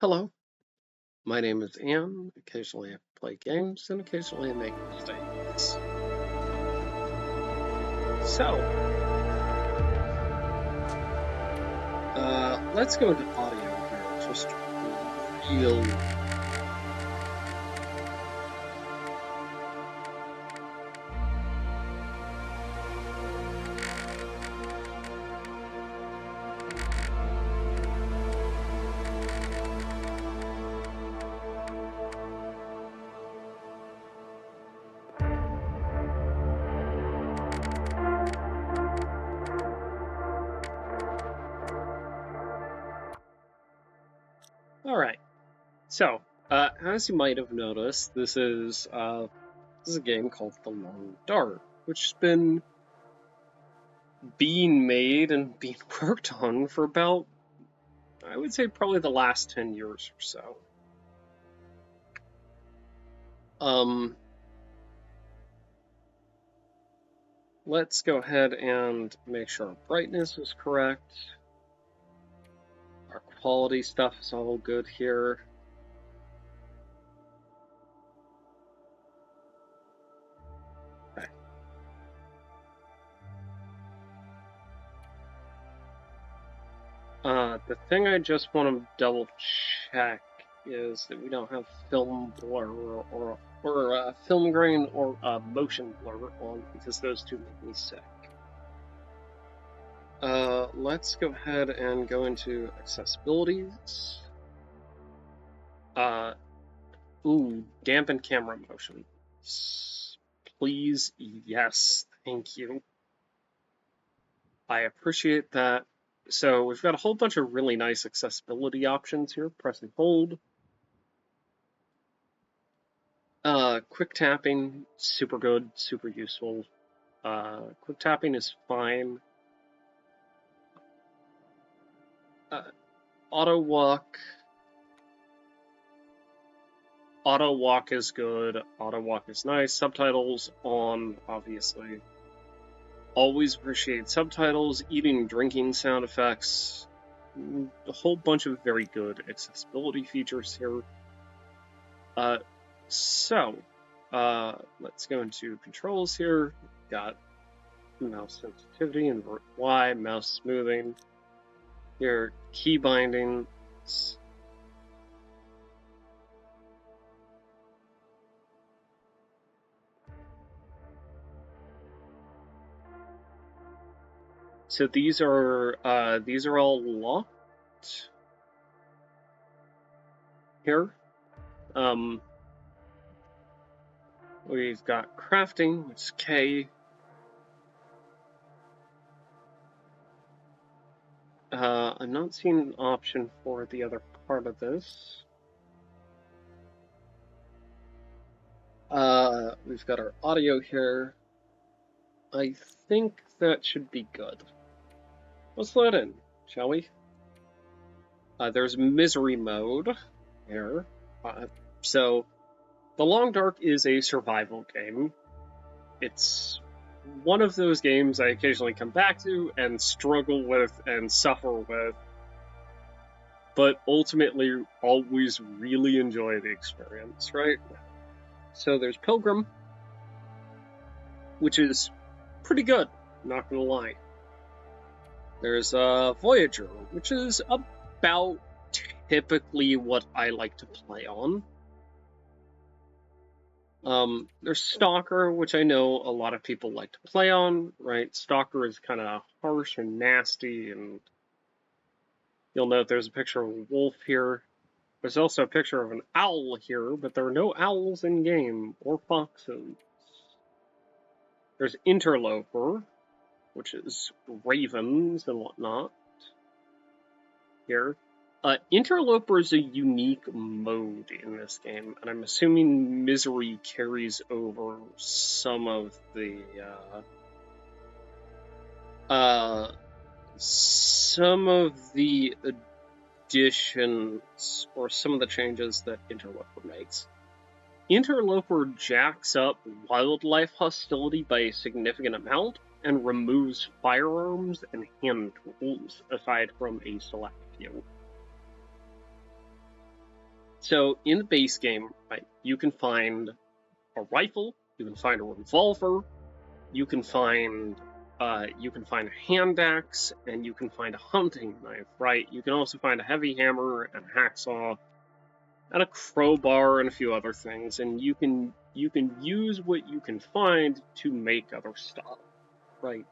Hello, my name is Anne. Occasionally I play games and occasionally I make mistakes. Let's go into audio here. Just real. All right. As you might have noticed, this is a game called The Long Dark, which has been being made and being worked on for about, I would say, probably the last 10 years or so. Let's go ahead and make sure our brightness is correct. Our quality stuff is all good here. Okay. The thing I just want to double check is that we don't have film blur or film grain or motion blur on, because those two make me sick. Let's go ahead and go into accessibilities. Dampen camera motion. Please, yes, thank you. I appreciate that. So we've got a whole bunch of really nice accessibility options here. Press and hold. Quick tapping, super good, super useful. Quick tapping is fine. Auto walk. Auto walk is good. Auto walk is nice. Subtitles on, obviously. Always appreciate subtitles. Eating, drinking sound effects. A whole bunch of very good accessibility features here. Let's go into controls here. Got mouse sensitivity, invert Y, mouse smoothing. Here, key binding. So these are all locked here. We've got crafting, which is K. I'm not seeing an option for the other part of this. We've got our audio here. I think that should be good. Let's load in, shall we? There's misery mode here. So, The Long Dark is a survival game. It's one of those games I occasionally come back to and struggle with and suffer with, but ultimately always really enjoy the experience, right? So there's Pilgrim, which is pretty good, not gonna lie. There's Voyager, which is about typically what I like to play on. There's Stalker, which I know a lot of people like to play on, right? Stalker is kind of harsh and nasty, and you'll note there's a picture of a wolf here. There's also a picture of an owl here, but there are no owls in game, or foxes. There's Interloper, which is ravens and whatnot here. Interloper is a unique mode in this game, and I'm assuming Misery carries over some of the additions or some of the changes that Interloper makes. Interloper jacks up wildlife hostility by a significant amount and removes firearms and hand tools aside from a select few. So in the base game, right, you can find a rifle, you can find a revolver, you can find a hand axe, and you can find a hunting knife, right? You can also find a heavy hammer and a hacksaw and a crowbar and a few other things, and you can use what you can find to make other stuff, right?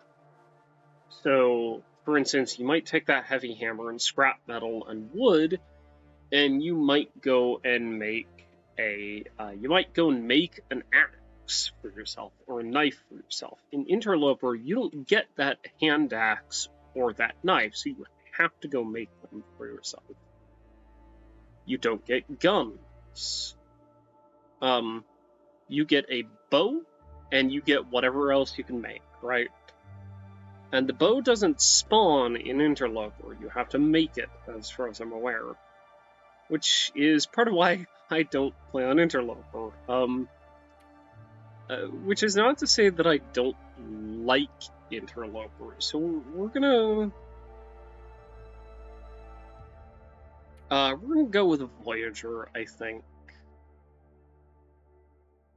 So, for instance, you might take that heavy hammer and scrap metal and wood, and you might go and make an axe for yourself or a knife for yourself. In Interloper, you don't get that hand axe or that knife, so you have to go make them for yourself. You don't get guns. You get a bow, and you get whatever else you can make, right? And the bow doesn't spawn in Interloper. You have to make it, as far as I'm aware. Which is part of why I don't play on Interloper. Which is not to say that I don't like Interloper. So we're gonna go with Voyager, I think.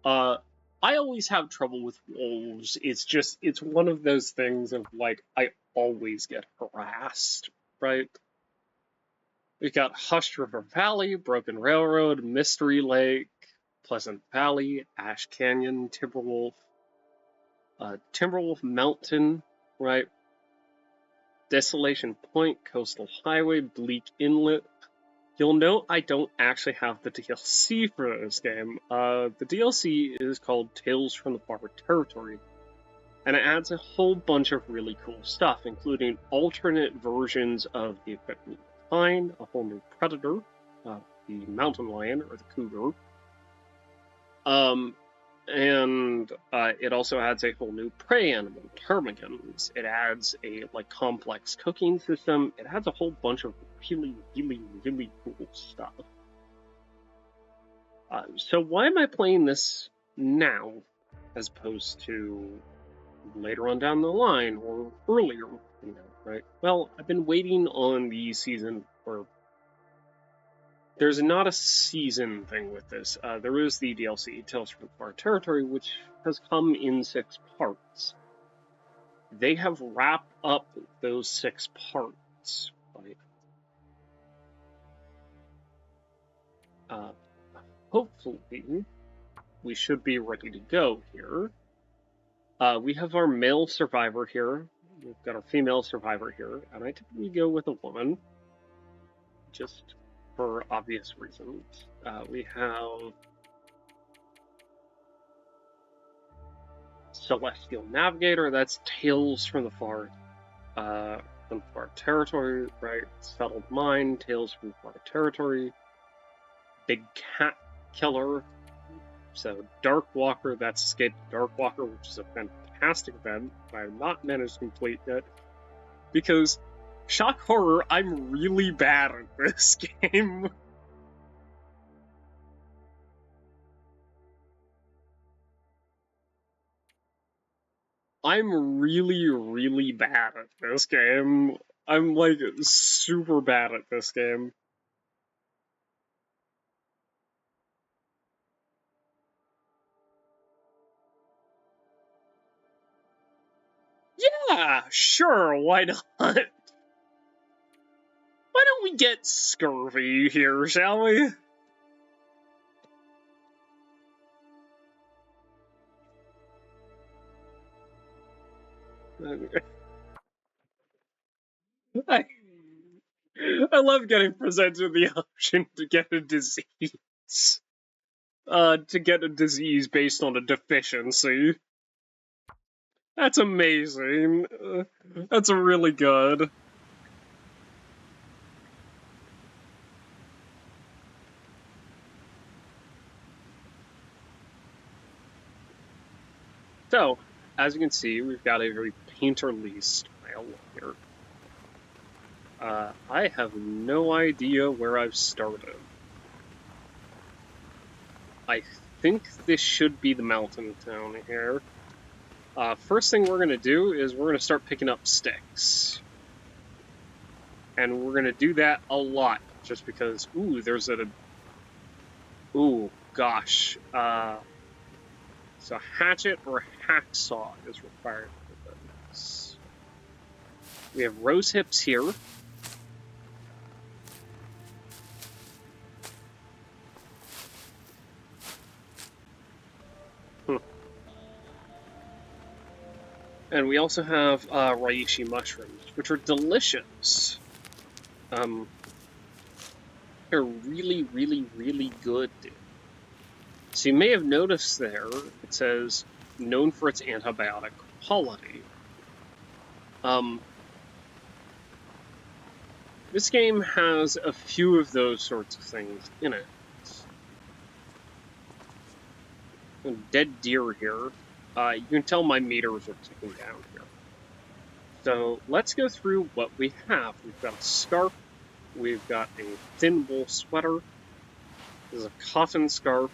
I always have trouble with wolves. It's one of those things of, like, I always get harassed, right? We've got Hushed River Valley, Broken Railroad, Mystery Lake, Pleasant Valley, Ash Canyon, Timberwolf Mountain, right? Desolation Point, Coastal Highway, Bleak Inlet. You'll note I don't actually have the DLC for this game. The DLC is called Tales from the Far Territory, and it adds a whole bunch of really cool stuff, including alternate versions of the equipment you find, a whole new predator, the mountain lion or the cougar, and it also adds a whole new prey animal, ptarmigans. It adds a complex cooking system. It adds a whole bunch of really, really, really cool stuff. So why am I playing this now, as opposed to later on down the line or earlier? Right? Well, I've been waiting on the season for. There's not a season thing with this. There is the DLC, Tales from the Far Territory, which has come in 6 parts. They have wrapped up those 6 parts, right? Hopefully, we should be ready to go here. We have our male survivor here. We've got our female survivor here, and I typically go with a woman, just for obvious reasons. We have Celestial Navigator. That's Tales from the Far Territory, right? Settled Mine, Tales from the Far Territory. Big Cat Killer. So Dark Walker, that's Escape the Dark Walker, which is a fantastic event I have not managed to complete yet, because shock horror, I'm really bad at this game. I'm really, really bad at this game. I'm super bad at this game. Yeah, sure, why not? Why don't we get scurvy here, shall we? I love getting presented the option to get a disease. To get a disease based on a deficiency. That's amazing. That's really good. So, as you can see, we've got a very painterly style here. I have no idea where I've started. I think this should be the mountain town here. First thing we're going to do is we're going to start picking up sticks. And we're going to do that a lot, just because, ooh, there's a Ooh, gosh. So hatchet or hacksaw is required for this. We have rose hips here. And we also have reishi mushrooms, which are delicious. They're really, really, really good. So you may have noticed there, it says, known for its antibiotic quality. This game has a few of those sorts of things in it. A dead deer here. You can tell my meters are ticking down here. So let's go through what we have. We've got a scarf. We've got a thin wool sweater. There's a cotton scarf.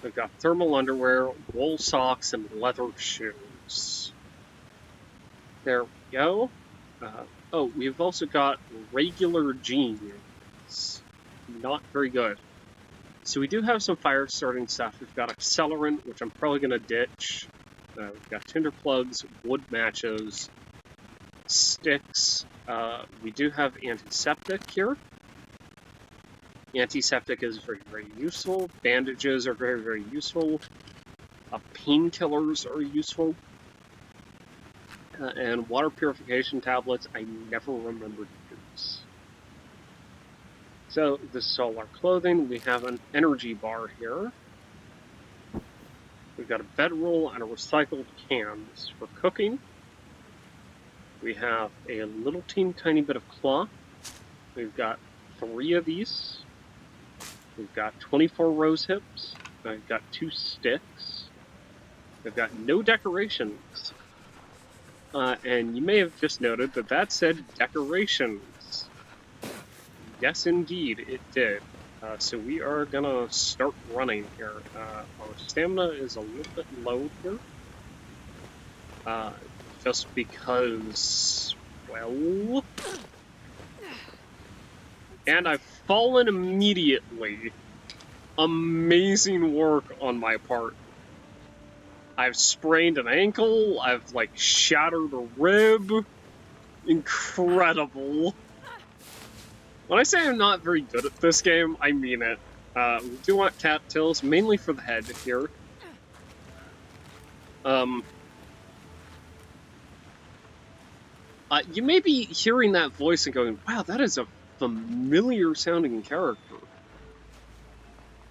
We've got thermal underwear, wool socks, and leather shoes. There we go. Oh, we've also got regular jeans. Not very good. So we do have some fire starting stuff. We've got accelerant, which I'm probably going to ditch. We've got tinder plugs, wood matches, sticks. We do have antiseptic here. Antiseptic is very, very useful. Bandages are very, very useful. Painkillers are useful. And water purification tablets, I never remember to use. So this is all our clothing. We have an energy bar here. We've got a bedroll and a recycled cans for cooking. We have a little tiny bit of cloth. We've got 3 of these. We've got 24 rose hips. I've got 2 sticks. We've got no decorations. And you may have just noted that that said decorations. Yes, indeed, it did. So we are gonna start running here. Our stamina is a little bit low here. Just because, well... And I've fallen immediately. Amazing work on my part. I've sprained an ankle, I've, like, shattered a rib. Incredible. When I say I'm not very good at this game, I mean it. We do want cattails, mainly for the head here. You may be hearing that voice and going, wow, that is a familiar sounding character.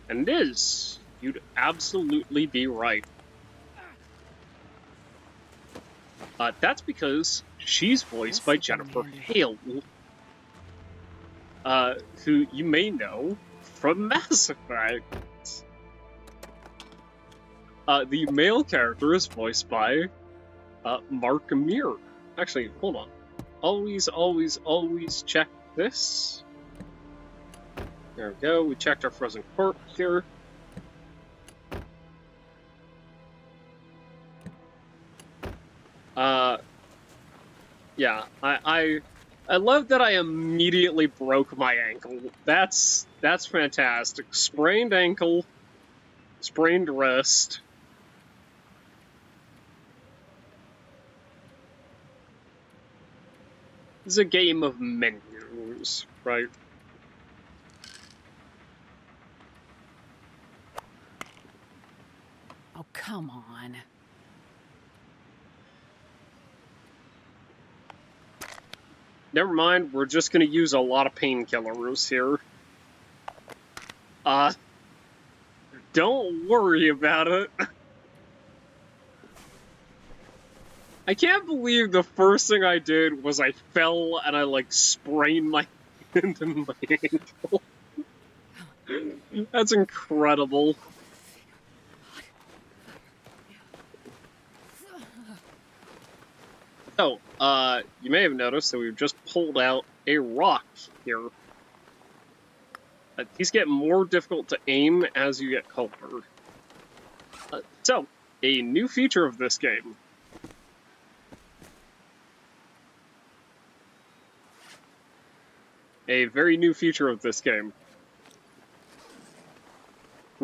And it is. You'd absolutely be right. That's because she's voiced by Jennifer Hale, who you may know from Mass Effect. The male character is voiced by Mark Amir. Actually, hold on. Always, always, always check this. There we go. We checked our frozen corpse here. Yeah, I love that I immediately broke my ankle. That's fantastic. Sprained ankle, sprained wrist. This is a game of menus, right? Oh, come on. Never mind, we're just gonna use a lot of painkillers here. Don't worry about it. I can't believe the first thing I did was I fell and I, like, sprained my hand and my ankle. That's incredible. So, you may have noticed that we've just pulled out a rock here. These get more difficult to aim as you get colder. So, a new feature of this game. A very new feature of this game.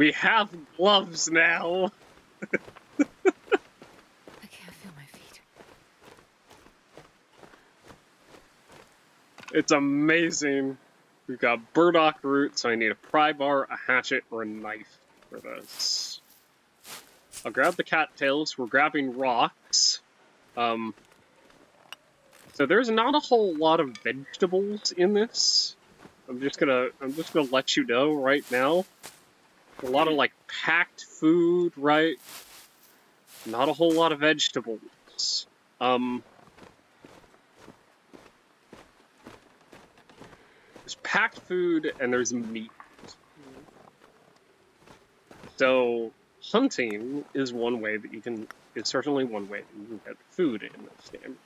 We have gloves now! I can't feel my feet. It's amazing. We've got burdock root, so I need a pry bar, a hatchet, or a knife for this. I'll grab the cattails. We're grabbing rocks. So there's not a whole lot of vegetables in this. I'm just gonna let you know right now. A lot of like packed food, right? Not a whole lot of vegetables. There's packed food and there's meat. So hunting is one way that you can. It's certainly one way that you can get food in this game.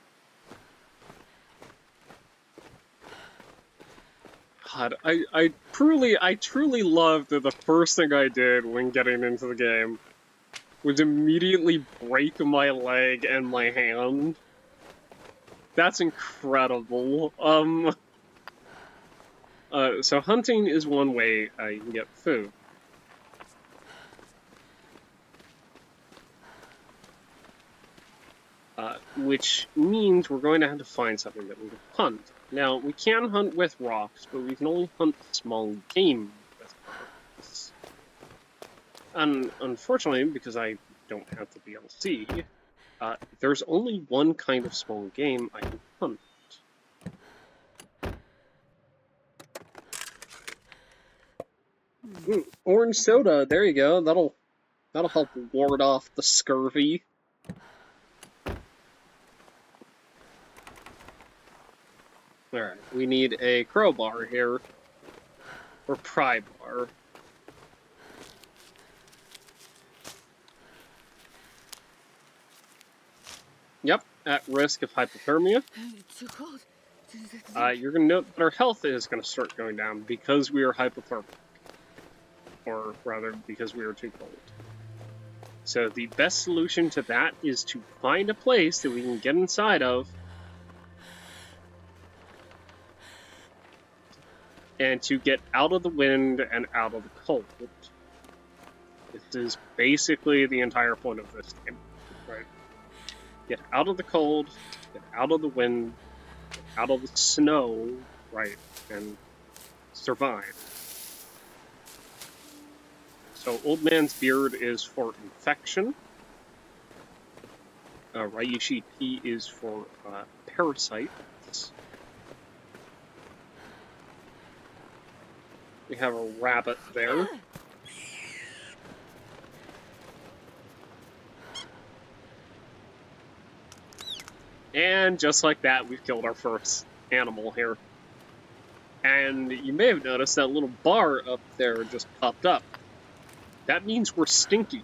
God, I truly love that the first thing I did when getting into the game was immediately break my leg and my hand. That's incredible. So hunting is one way you can get food. Which means we're going to have to find something that we can hunt. Now, we can hunt with rocks, but we can only hunt small game with rocks. And unfortunately, because I don't have the DLC, there's only one kind of small game I can hunt. Orange soda, there you go. That'll help ward off the scurvy. Alright, we need a crowbar here. Or pry bar. Yep, at risk of hypothermia. It's too cold. You're gonna note that our health is gonna start going down because we are hypothermic. Or rather, because we are too cold. So the best solution to that is to find a place that we can get inside of and to get out of the wind and out of the cold. This is basically the entire point of this game, right? Get out of the cold, get out of the wind, get out of the snow, right, and survive. So Old Man's Beard is for infection. Ryushi Tea is for parasites. We have a rabbit there. And just like that, we've killed our first animal here. And you may have noticed that little bar up there just popped up. That means we're stinky.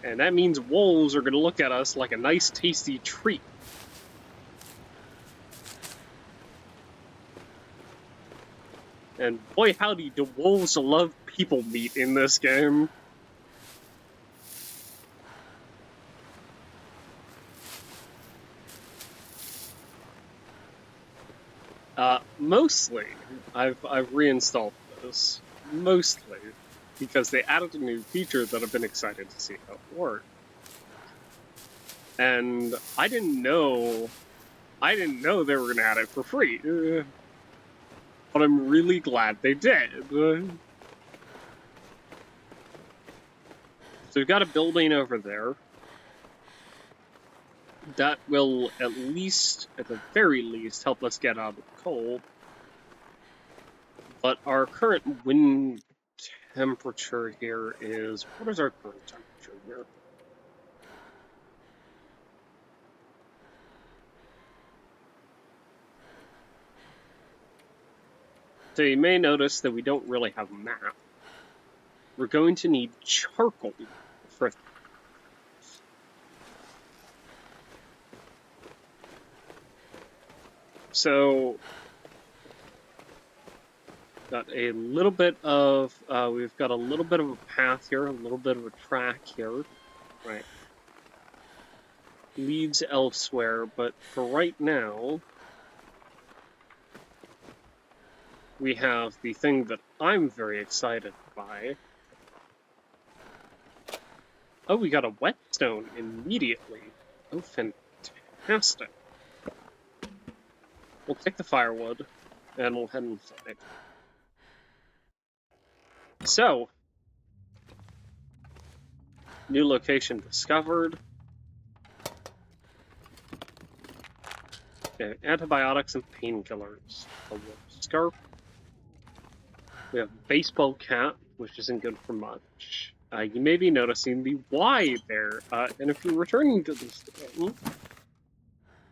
And that means wolves are going to look at us like a nice, tasty treat. And boy howdy, do wolves love people meat in this game. Mostly, I've reinstalled this. Mostly, because they added a new feature that I've been excited to see how it works. And I didn't know they were going to add it for free. But I'm really glad they did. So we've got a building over there. That will at the very least, help us get out of the cold. But our current wind temperature here is... What is our current temperature here? So you may notice that we don't really have a map. We're going to need charcoal for... So... Got a little bit of, we've got a little bit of a path here, a little bit of a track here, right? Leads elsewhere, but for right now, we have the thing that I'm very excited by. Oh, we got a whetstone immediately. Oh, fantastic. We'll take the firewood, and we'll head inside. So, new location discovered. Okay, antibiotics and painkillers. A wolf scarf. We have baseball cap, which isn't good for much. You may be noticing the Y there, and if you're returning to this game,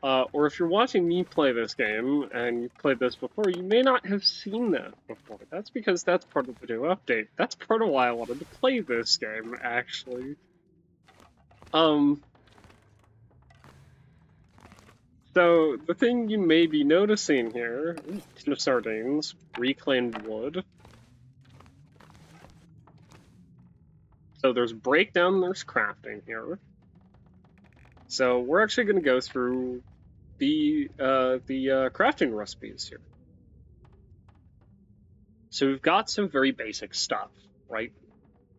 or if you're watching me play this game, and you've played this before, you may not have seen that before. That's because that's part of the new update. That's part of why I wanted to play this game, actually. So, the thing you may be noticing here, tin of sardines, reclaimed wood. So there's breakdown, there's crafting here. So we're actually going to go through the crafting recipes here. So we've got some very basic stuff, right?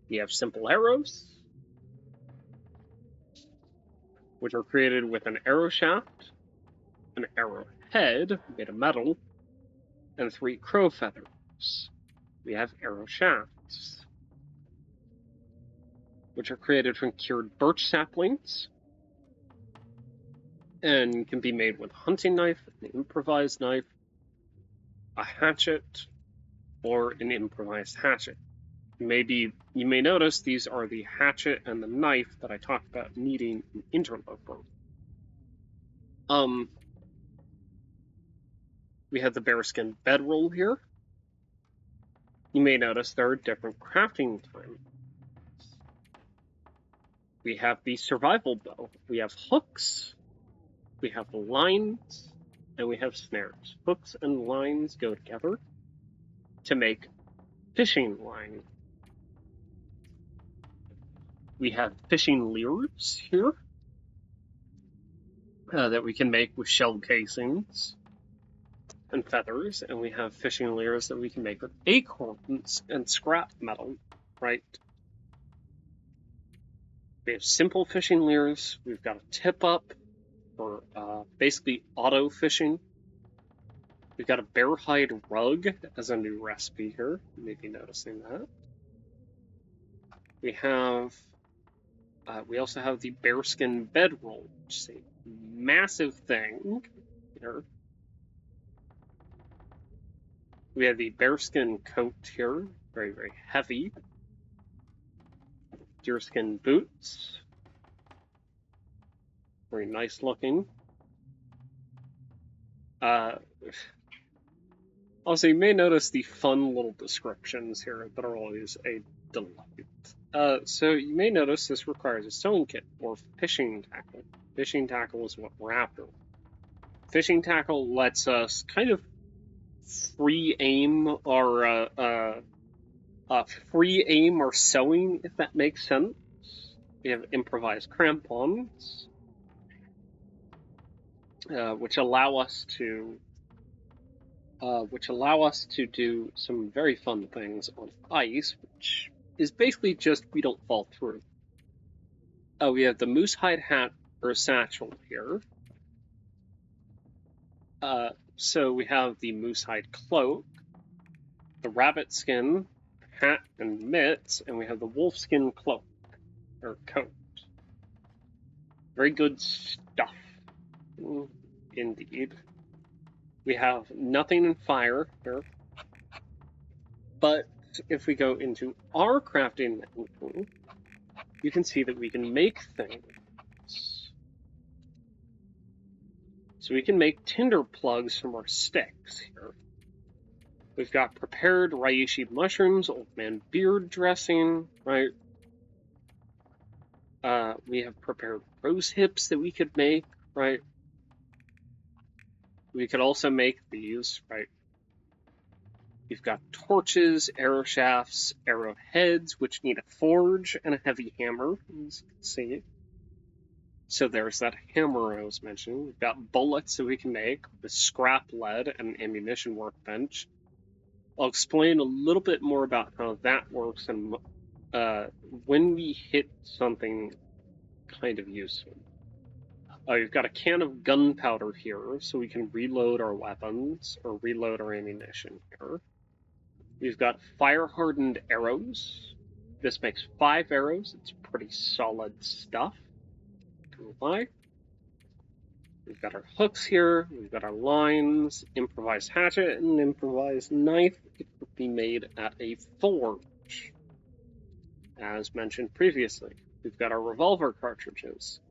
We have simple arrows, which are created with an arrow shaft, an arrow head made of metal, and 3 crow feathers. We have arrow shafts, which are created from cured birch saplings, and can be made with a hunting knife, an improvised knife, a hatchet, or an improvised hatchet. You may notice these are the hatchet and the knife that I talked about needing an interloper. We have the bearskin bedroll here. You may notice there are different crafting times. We have the survival bow. We have hooks, we have lines, and we have snares. Hooks and lines go together to make fishing line. We have fishing lures here that we can make with shell casings and feathers, and we have fishing lures that we can make with acorns and scrap metal, right? We have simple fishing lures. We've got a tip up for basically auto fishing. We've got a bear hide rug as a new recipe here. You may be noticing that. We also have the bearskin bedroll, which is a massive thing here. We have the bearskin coat here, very, very heavy. Deerskin boots, very nice looking. Also, you may notice the fun little descriptions here that are always a delight. So you may notice this requires a sewing kit or fishing tackle. Fishing tackle is what we're after. Fishing tackle lets us kind of free aim our sewing, if that makes sense. We have improvised crampons, which allow us to do some very fun things on ice, which is basically just we don't fall through. We have the moose hide hat or satchel here. So we have the moose hide cloak, the rabbit skin hat and mitts, and we have the wolf skin cloak or coat. Very good stuff, indeed. We have nothing in fire here, but if we go into our crafting menu, you can see that we can make things. So we can make tinder plugs from our sticks here. We've got prepared reishi mushrooms, old man beard dressing, right? We have prepared rose hips that we could make, right? We could also make these, right? We've got torches, arrow shafts, arrow heads, which need a forge and a heavy hammer, as you can see. So there's that hammer I was mentioning. We've got bullets that we can make with scrap lead and an ammunition workbench. I'll explain a little bit more about how that works and when we hit something kind of useful. We've got a can of gunpowder here, so we can reload our weapons or reload our ammunition here. We've got fire-hardened arrows. This makes 5 arrows. It's pretty solid stuff. Why? We've got our hooks here. We've got our lines, improvised hatchet, and improvised knife. It could be made at a forge, as mentioned previously. We've got our revolver cartridges.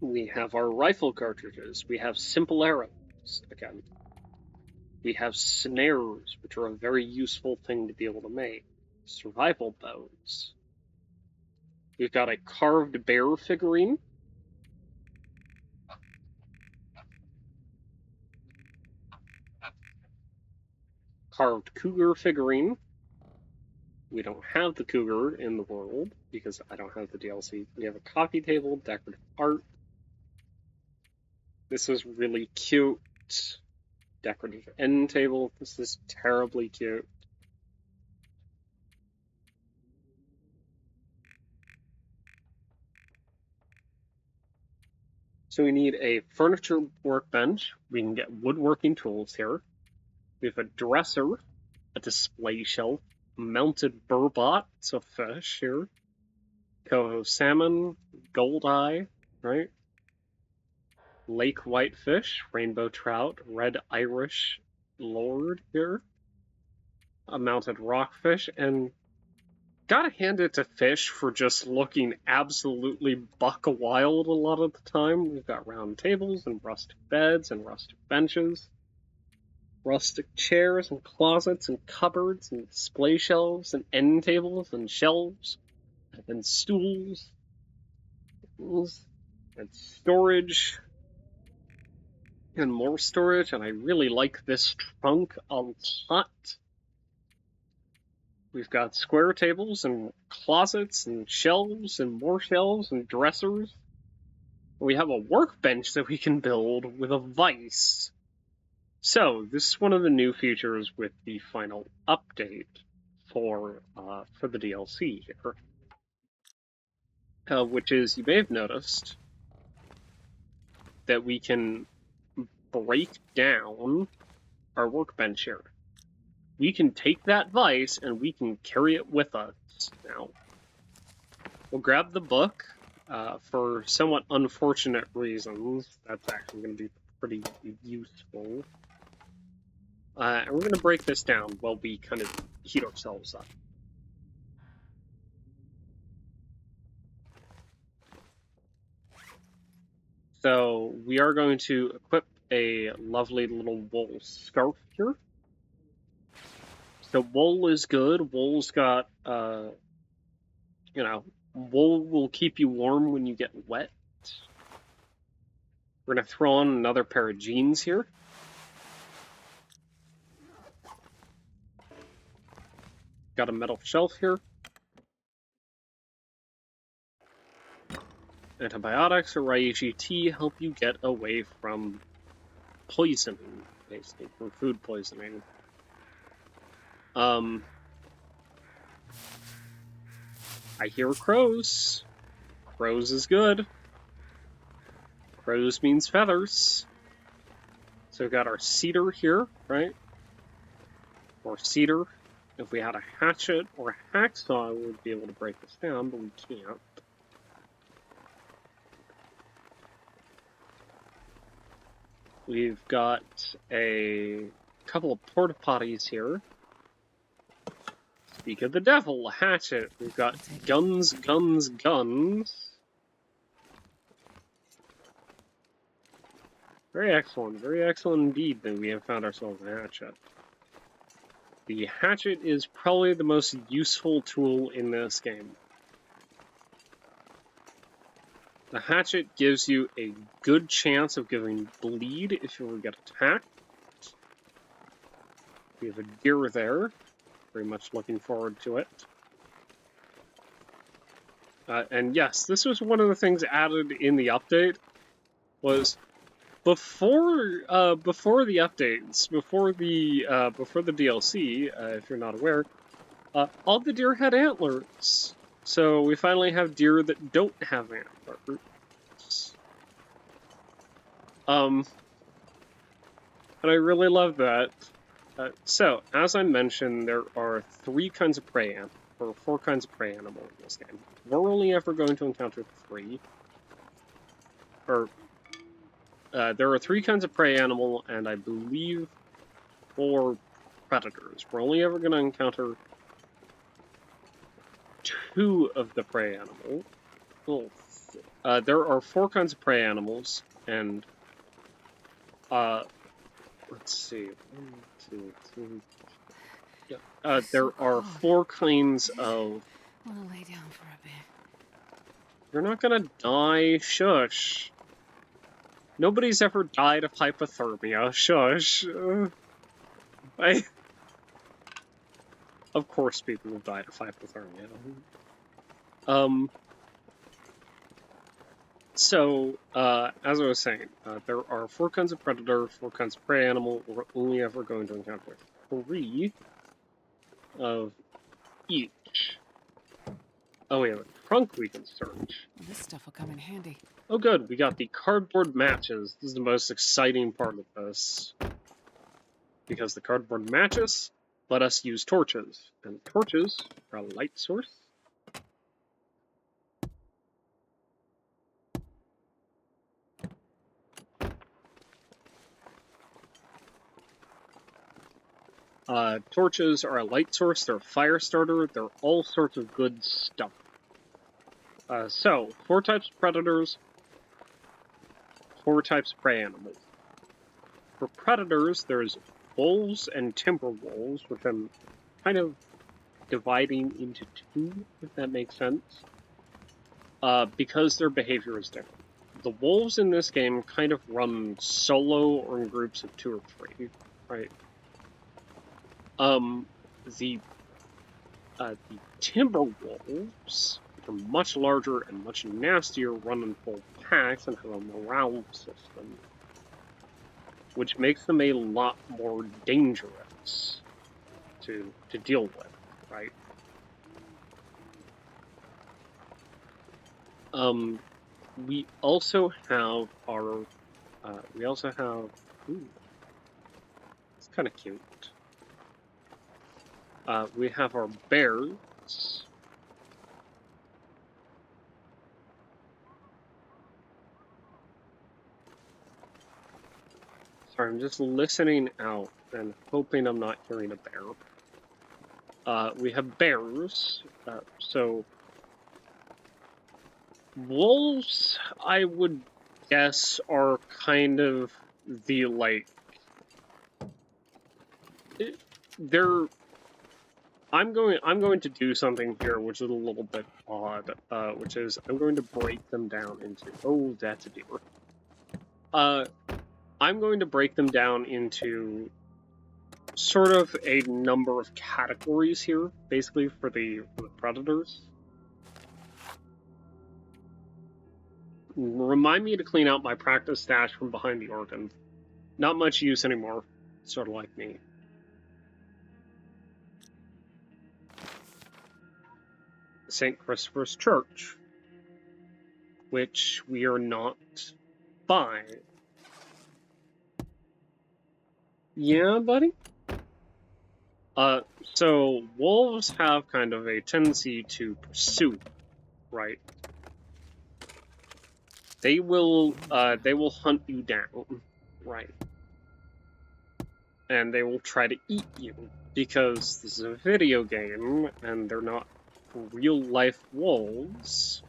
We have our rifle cartridges. We have simple arrows, again. We have snares, which are a very useful thing to be able to make. Survival bows. We've got a carved bear figurine. Carved cougar figurine. We don't have the cougar in the world because I don't have the DLC. We have a coffee table, decorative art. This is really cute. Decorative end table. This is terribly cute. So we need a furniture workbench. We can get woodworking tools here. We have a dresser, a display shelf, mounted burbot, it's a fish here. Coho salmon, goldeye, right? Lake whitefish, rainbow trout, red Irish lord here. A mounted rockfish, and gotta hand it to fish for just looking absolutely buck wild a lot of the time. We've got round tables and rustic beds and rustic benches. Rustic chairs and closets and cupboards and display shelves and end tables and shelves and stools and storage and more storage, and I really like this trunk a lot. We've got square tables and closets and shelves and more shelves and dressers. We have a workbench that we can build with a vise. So, this is one of the new features with the final update for the DLC here. Which is, you may have noticed, that we can break down our workbench here. We can take that vise and we can carry it with us now. We'll grab the book. For somewhat unfortunate reasons, that's actually going to be pretty useful. And we're going to break this down while we kind of heat ourselves up. So we are going to equip a lovely little wool scarf here. So wool is good. Wool's got, wool will keep you warm when you get wet. We're going to throw on another pair of jeans here. Got a metal shelf here. Antibiotics or Reishi tea help you get away from poisoning, basically, from food poisoning. I hear crows. Crows is good. Crows means feathers. So we've got our cedar here, right? Or cedar. If we had a hatchet or a hacksaw, we would be able to break this down, but we can't. We've got a couple of porta potties here. Speak of the devil, a hatchet. We've got guns, guns, guns. Very excellent indeed that we have found ourselves a hatchet. The hatchet is probably the most useful tool in this game. The hatchet gives you a good chance of getting bleed if you ever get attacked. We have a deer there. Very much looking forward to it. And yes, this was one of the things added in the update, was before the updates, before the DLC, if you're not aware, all the deer had antlers. So we finally have deer that don't have antlers. And I really love that. So, as I mentioned, there are 3 kinds of prey animals, or 4 kinds of prey animal in this game. We're only ever going to encounter 3. Or, there are 3 kinds of prey animal, and I believe 4 predators. We're only ever going to encounter 2 of the prey animal. Well, there are 4 kinds of prey animals, and, let's see, 1, 2, 3... Yeah. There are 4 kinds of... I want to lay down for a bit. You're not gonna die, shush. Nobody's ever died of hypothermia, shush. Of course people have died of hypothermia. So, as I was saying, there are 4 kinds of predator, 4 kinds of prey animal. We're only ever going to encounter 3 of each. Oh, we have a trunk we can search. Well, this stuff will come in handy. Oh good, we got the cardboard matches. This is the most exciting part of this. Because the cardboard matches let us use torches. And torches are a light source. Torches are a light source, they're a fire starter, they're all sorts of good stuff. So, 4 types of predators, 4 types of prey animals. For predators, there's wolves and timber wolves, which I'm kind of dividing into 2, if that makes sense. Because their behavior is different. The wolves in this game kind of run solo or in groups of 2 or 3, right? The timber wolves are much larger and much nastier, run in full packs, and have a morale system, which makes them a lot more dangerous to deal with, right? We also have our, ooh, it's kind of cute. We have our bears. Sorry, I'm just listening out and hoping I'm not hearing a bear. We have bears, so wolves, I would guess, are kind of the, like, they're... I'm going to do something here which is a little bit odd, which is I'm going to break them down into... Oh, that's a deer. I'm going to break them down into sort of a number of categories here, basically, for the predators. Remind me to clean out my practice stash from behind the organ. Not much use anymore, sort of like me. St. Christopher's Church, which we are not by. Yeah, buddy? So wolves have kind of a tendency to pursue, right? They will hunt you down, right? And they will try to eat you, because this is a video game, and they're not real-life wolves.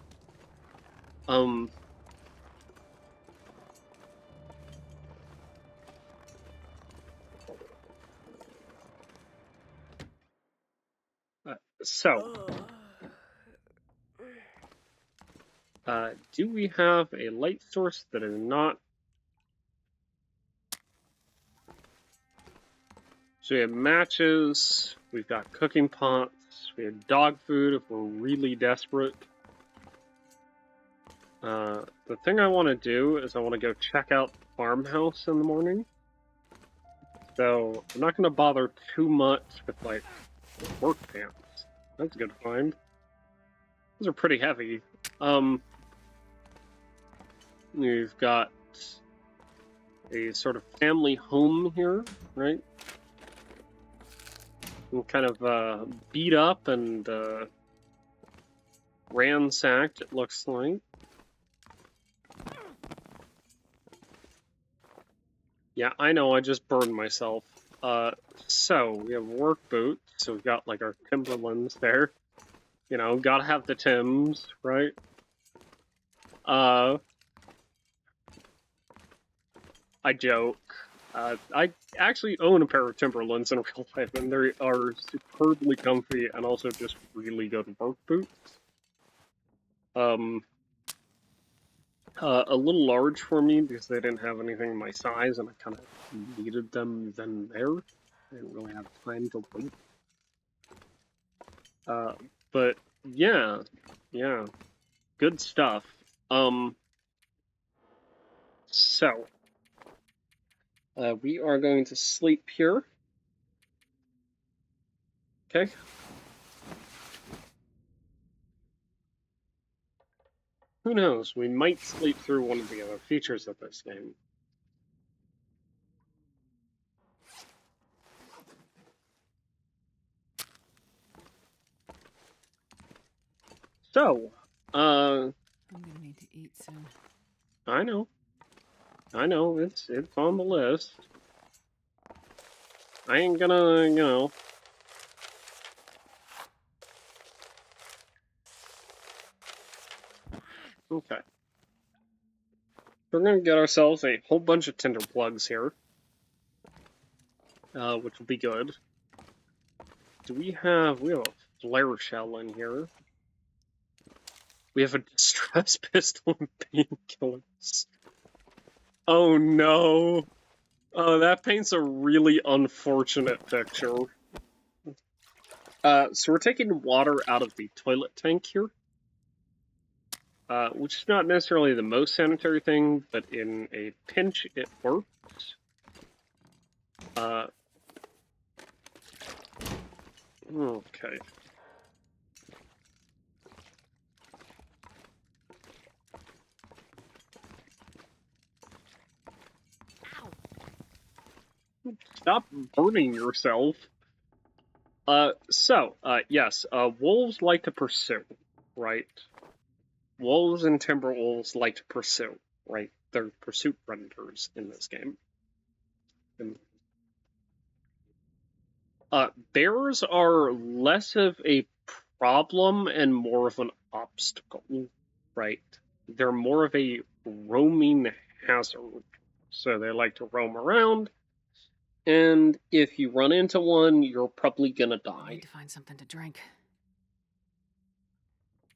Do we have a light source that is not... So we have matches, we've got cooking pots, we have dog food if we're really desperate. The thing I want to do is I want to go check out farmhouse in the morning. So I'm not gonna bother too much with like work pants. That's a good find. Those are pretty heavy. You've got a sort of family home here, right? And kind of beat up and ransacked, it looks like. Yeah, I know, I just burned myself. So we have work boots, so we've got like our Timberlands there. You know, gotta have the Timbs, right? I joke. I actually own a pair of Timberlands in real life, and they are superbly comfy and also just really good work boots. A little large for me because they didn't have anything my size, and I kind of needed them then and there. I didn't really have time to wait. But yeah, good stuff. So we are going to sleep here. Okay. Who knows? We might sleep through one of the other features of this game. So, I'm gonna need to eat soon. I know, it's on the list. I ain't gonna, you know. Okay. We're gonna get ourselves a whole bunch of tinder plugs here, which will be good. Do we have a flare shell in here? We have a distress pistol and painkillers. Oh no! Oh, that paints a really unfortunate picture. So we're taking water out of the toilet tank here. Which is not necessarily the most sanitary thing, but in a pinch, it works. Okay. Stop burning yourself. Yes, wolves like to pursue, right? Wolves and timber wolves like to pursue, right? They're pursuit predators in this game. And, bears are less of a problem and more of an obstacle, right? They're more of a roaming hazard. So they like to roam around, and if you run into one, you're probably gonna I die. need to find something to drink.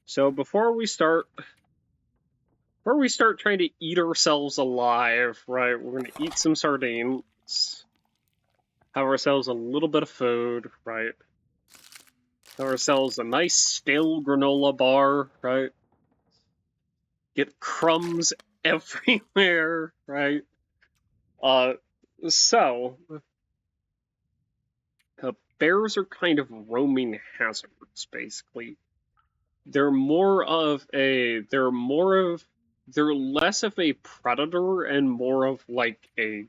So before we start trying to eat ourselves alive, right, we're gonna eat some sardines, have ourselves a little bit of food, right? Have ourselves a nice stale granola bar, right? Get crumbs everywhere, right? So bears are kind of roaming hazards, basically. They're less of a predator and more of like I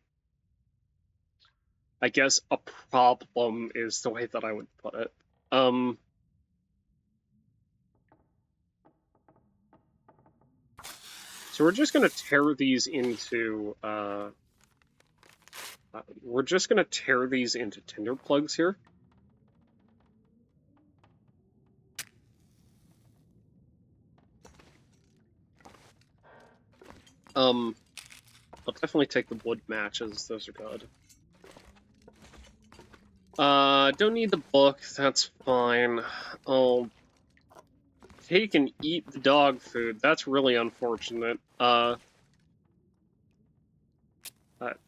guess a problem is the way that I would put it. So we're just gonna tear these into tinder plugs here. I'll definitely take the wood matches, those are good. Don't need the book, that's fine. I'll take and eat the dog food, that's really unfortunate.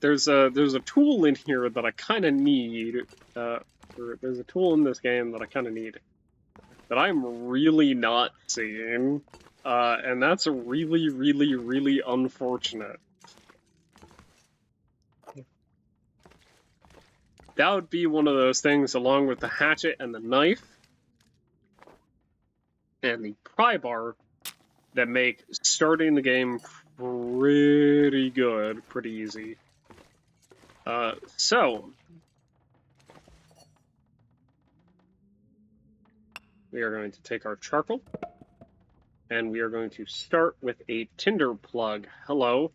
There's a tool in here that I kind of need. There's a tool in this game that I kind of need that I'm really not seeing, and that's really, really, really unfortunate. that would be one of those things along with the hatchet and the knife and the pry bar that make starting the game pretty good, pretty easy. So we are going to take our charcoal and we are going to start with a tinder plug. Hello.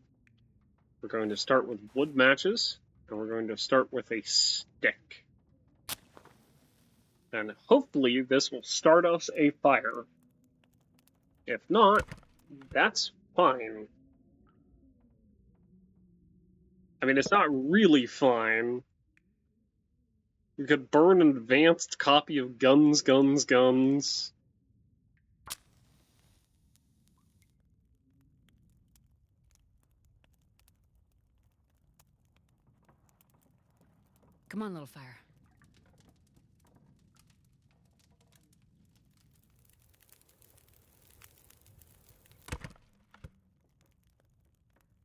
We're going to start with wood matches and we're going to start with a stick. And hopefully this will start us a fire. If not, that's fine. I mean, it's not really fine. You could burn an advanced copy of Guns, Guns, Guns. Come on, little fire.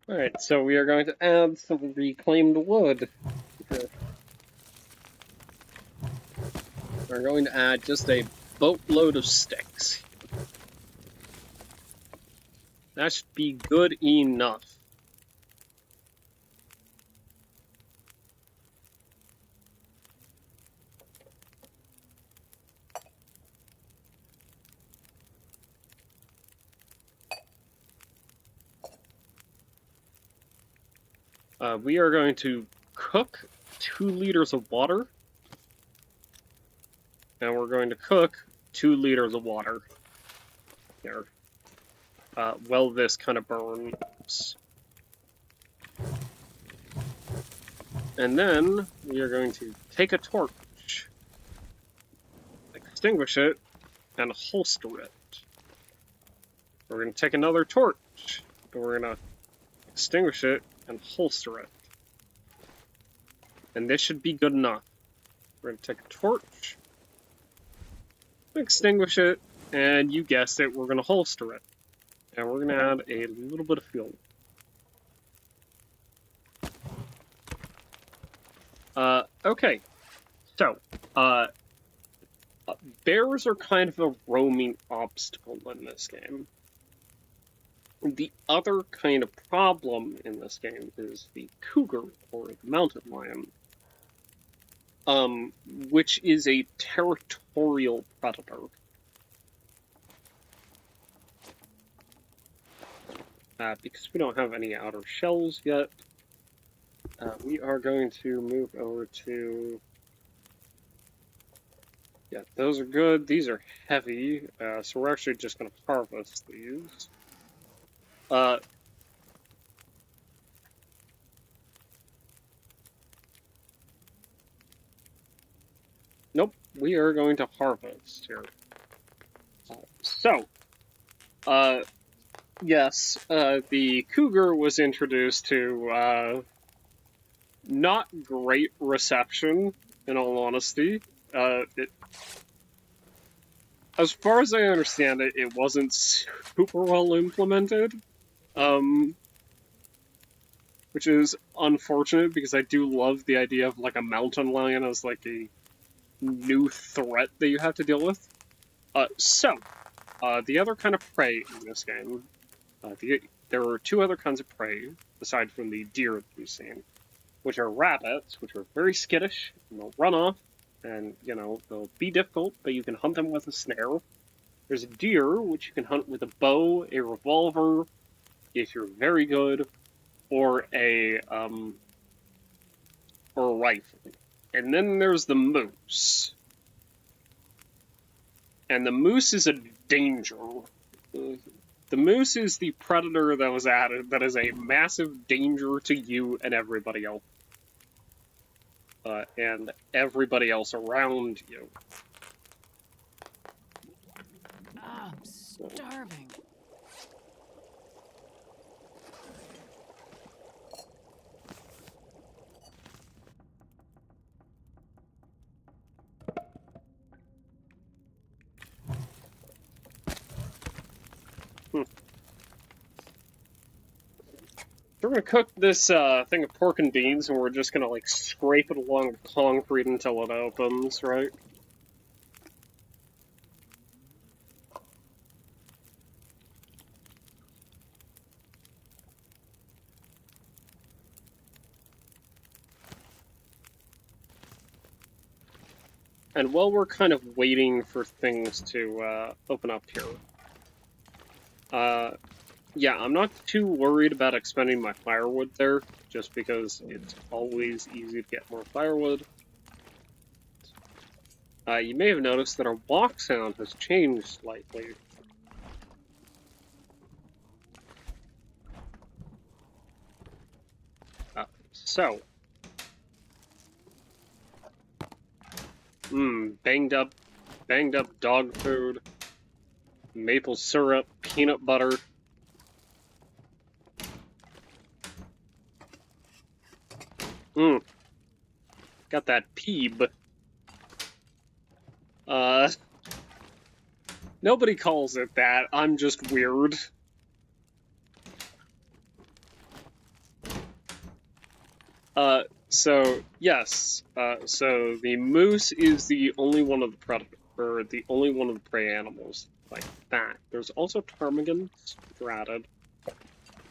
Alright, so we are going to add some reclaimed wood. We're going to add just a boatload of sticks. That should be good enough. We are going to cook 2 liters of water. And we're going to cook 2 liters of water. Here. While this kind of burns. And then we are going to take a torch, extinguish it, and holster it. We're going to take another torch, and we're going to extinguish it and holster it. And this should be good enough. We're going to take a torch, extinguish it, and you guessed it, we're going to holster it. And we're going to add a little bit of fuel. Okay, so, bears are kind of a roaming obstacle in this game. The other kind of problem in this game is the cougar, or the mountain lion, which is a territorial predator. Because we don't have any outer shells yet, we are going to move over to... Yeah, those are good. These are heavy, so we're actually just going to harvest these. Nope, we are going to harvest here. Yes, the cougar was introduced to, not great reception, in all honesty. As far as I understand it, it wasn't super well implemented, which is unfortunate because I do love the idea of like a mountain lion as like a new threat that you have to deal with. The other kind of prey in this game, there are 2 other kinds of prey aside from the deer that you've seen, which are rabbits, which are very skittish and they'll run off. And, you know, they'll be difficult, but you can hunt them with a snare. There's a deer, which you can hunt with a bow, a revolver, if you're very good, or a rifle. And then there's the moose. And the moose is a danger. The moose is the predator that was added that is a massive danger to you and everybody else. And everybody else around you. Ah, I'm starving. We're gonna cook this thing of pork and beans, and we're just gonna like scrape it along the concrete until it opens, right? And while we're kind of waiting for things to open up here, yeah, I'm not too worried about expending my firewood there, just because it's always easy to get more firewood. You may have noticed that our walk sound has changed slightly. So, banged up dog food, maple syrup, peanut butter. Got that peeb. Nobody calls it that. I'm just weird. So yes. So the moose is the only one of the predator, or the only one of the prey animals like that. There's also ptarmigans for added.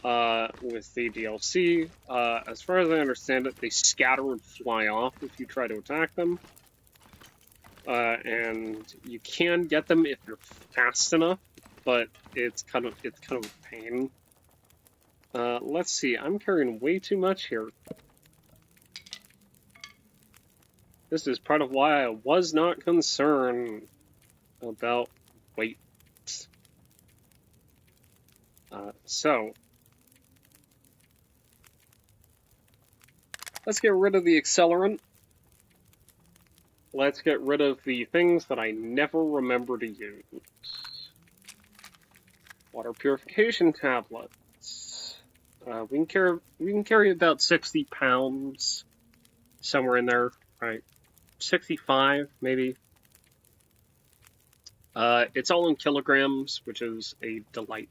With the DLC, as far as I understand it, they scatter and fly off if you try to attack them. And you can get them if you're fast enough, but it's kind of a pain. Let's see, I'm carrying way too much here. This is part of why I was not concerned about weight. So, let's get rid of the accelerant. Let's get rid of the things that I never remember to use. Water purification tablets. We can carry about 60 pounds, somewhere in there, right? 65, maybe. It's all in kilograms, which is a delight.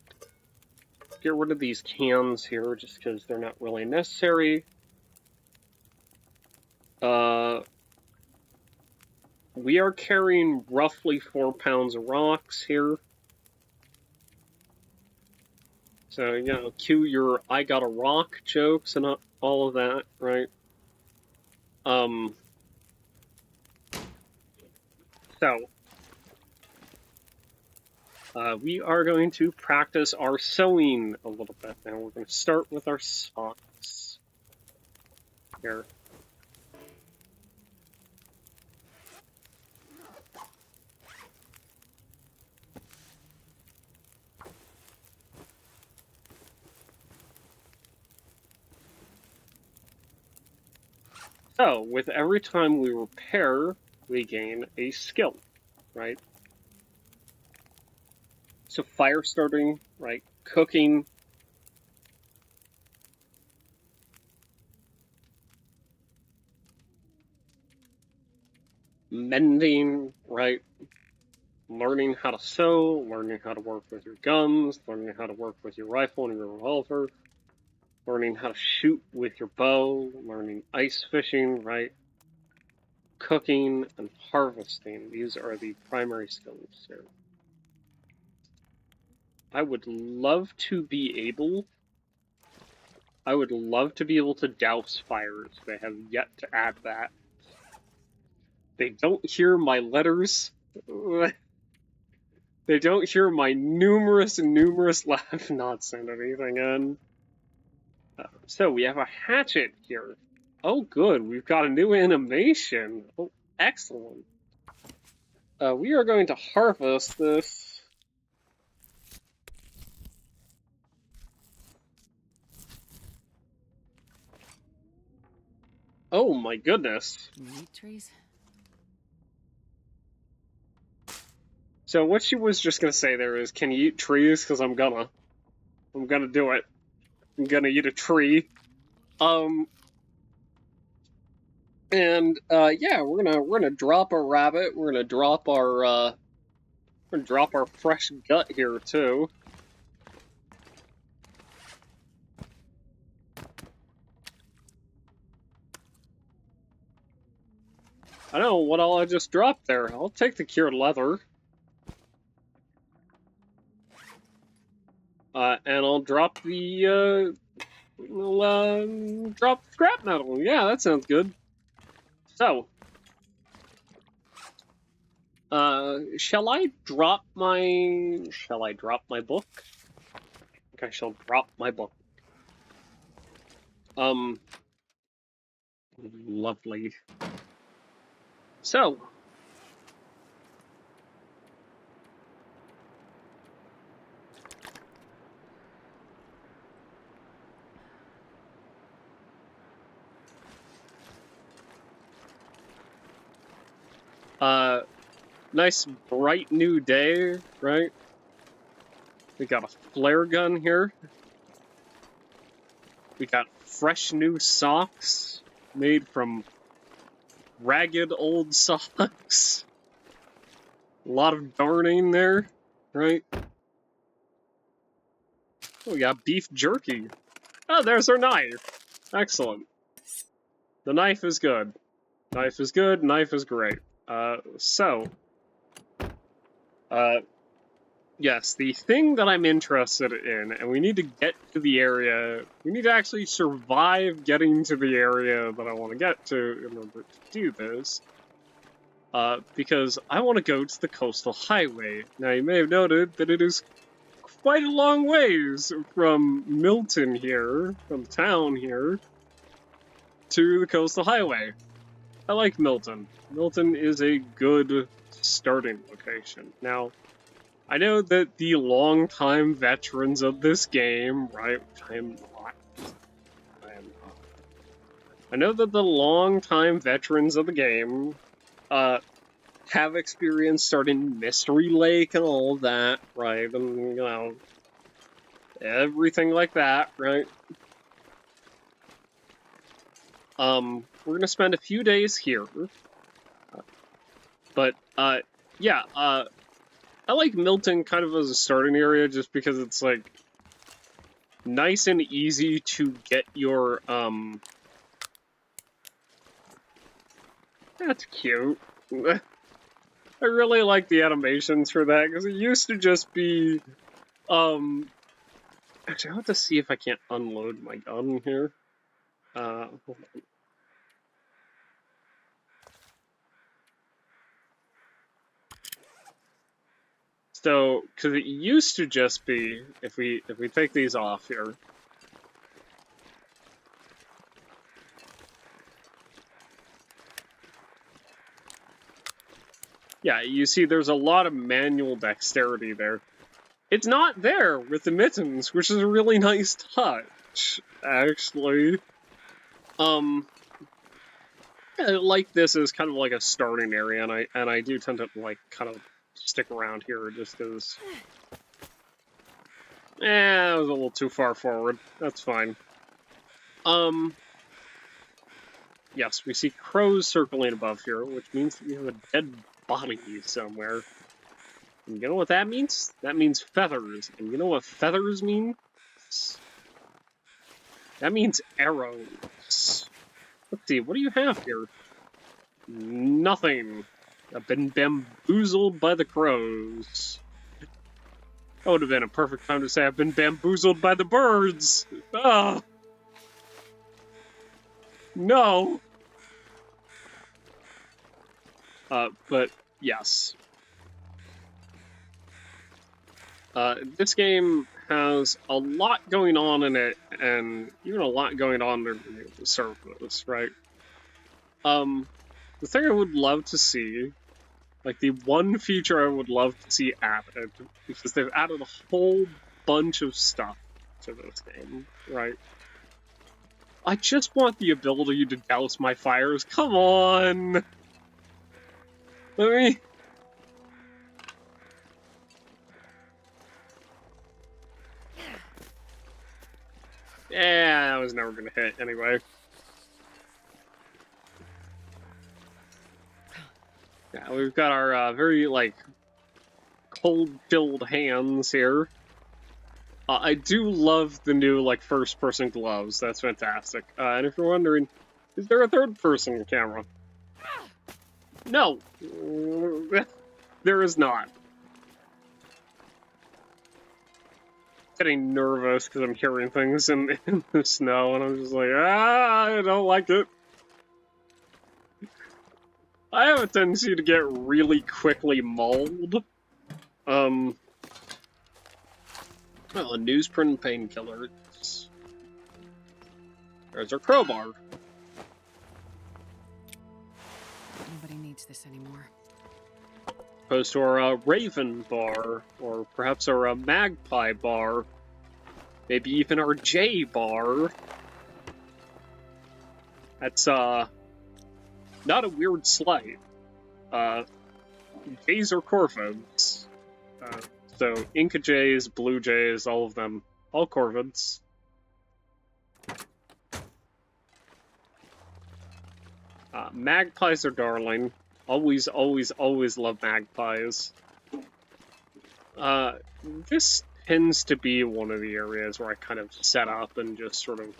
Get rid of these cans here, just because they're not really necessary. We are carrying roughly 4 pounds of rocks here. So, you know, cue your I got a rock jokes and all of that, right? We are going to practice our sewing a little bit now. We're going to start with our socks. Here. So, with every time we repair, we gain a skill, right? So fire starting, right? Cooking. Mending, right? Learning how to sew, learning how to work with your guns, learning how to work with your rifle and your revolver, learning how to shoot with your bow, learning ice fishing, right? Cooking and harvesting. These are the primary skills here. I would love to be able to douse fires. They have yet to add that. They don't hear my letters. They don't hear my numerous laugh not send anything in. So we have a hatchet here. Oh good, we've got a new animation. Oh, excellent. We are going to harvest this. Oh my goodness. Meat trees? So what she was just gonna say there is, can you eat trees? Because I'm gonna do it. I'm gonna eat a tree. Yeah, we're gonna drop a rabbit. We're gonna drop our fresh gut here too. I don't know what all I just dropped there. I'll take the cured leather. And I'll drop the, drop scrap metal. Yeah, that sounds good. So, shall I drop my book? I think I shall drop my book. Lovely. So, nice bright new day, right? We got a flare gun here. We got fresh new socks made from ragged old socks. A lot of darning there, right? Oh, we got beef jerky. Oh, there's our knife. Excellent. The knife is good. Knife is good, knife is great. Yes, the thing that I'm interested in, and we need to get to the area, we need to actually survive getting to the area that I want to get to in order to do this. Because I want to go to the coastal highway. Now, you may have noted that it is quite a long ways from Milton here, from town here, to the coastal highway. I like Milton. Milton is a good starting location. Now, I know that the longtime veterans of this game, right, which I am not. I know that the longtime veterans of the game, have experience starting Mystery Lake and all of that, right, and, you know, everything like that, right? We're gonna spend a few days here, but, yeah, I like Milton kind of as a starting area just because it's, like, nice and easy to get your, That's cute. I really like the animations for that, because it used to just be, Actually, I'll have to see if I can't unload my gun here. Hold on. So, because it used to just be, if we take these off here, yeah, you see there's a lot of manual dexterity there. It's not there with the mittens, which is a really nice touch, actually. I like this as kind of like a starting area, and I do tend to like kind of stick around here just because. That was a little too far forward. That's fine. Yes, we see crows circling above here, which means that we have a dead body somewhere. And you know what that means? That means feathers. And you know what feathers mean? That means arrows. Let's see, what do you have here? Nothing. I've been bamboozled by the crows. That would have been a perfect time to say I've been bamboozled by the birds. Ah! No! But yes. This game has a lot going on in it, and even a lot going on underneath the surface, right? The thing I would love to see, like the one feature I would love to see added, because they've added a whole bunch of stuff to this game, right? I just want the ability to douse my fires. Come on! Let me... Yeah, I was never gonna hit anyway. Yeah, we've got our very, like, cold-filled hands here. I do love the new, like, first-person gloves. That's fantastic. And if you're wondering, is there a third-person camera? No! There is not. Getting nervous because I'm hearing things in the snow, and I'm just like, I don't like it. I have a tendency to get really quickly mauled. Well, a newsprint painkiller. There's our crowbar. Nobody needs this anymore. Opposed to our Raven bar, or perhaps our Magpie bar. Maybe even our J bar. That's, not a weird slight. Jays are Corvids. So Inca Jays, Blue Jays, all of them. All Corvids. Magpies are darling. Always, always, always love magpies. This tends to be one of the areas where I kind of set up and just sort of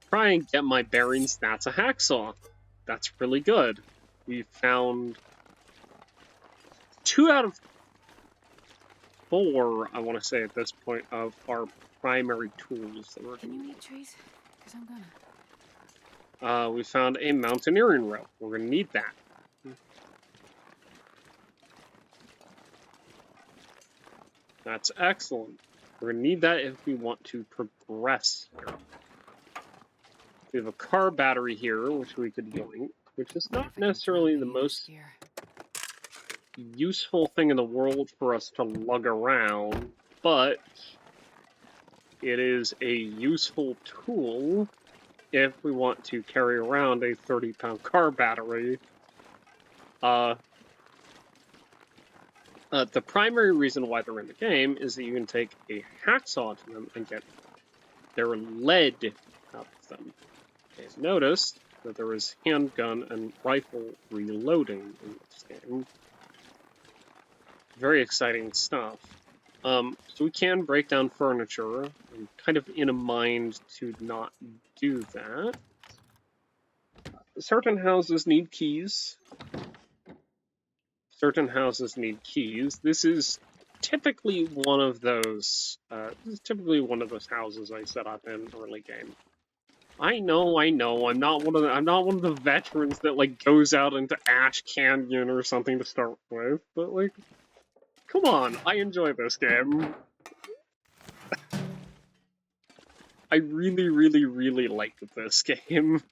try and get my bearings. That's a hacksaw. That's really good. We found 2 out of 4, I want to say at this point, of our primary tools that we're Can you eat trees? Because I'm gonna. we found a mountaineering rope. We're gonna need that. That's excellent. We're gonna need that if we want to progress here. We have a car battery here, which we could yoink, which is not necessarily the most useful thing in the world for us to lug around, but it is a useful tool if we want to carry around a 30-pound car battery. The primary reason why they're in the game is that you can take a hacksaw to them and get their lead out of them. I've noticed that there is handgun and rifle reloading in this game. Very exciting stuff. So we can break down furniture. I'm kind of in a mind to not do that. Certain houses need keys. Certain houses need keys. This is typically one of those. This is typically one of those houses I set up in early game. I know. I'm not one of the veterans that like goes out into Ash Canyon or something to start with. But like, come on, I enjoy this game. I really, really, really like this game.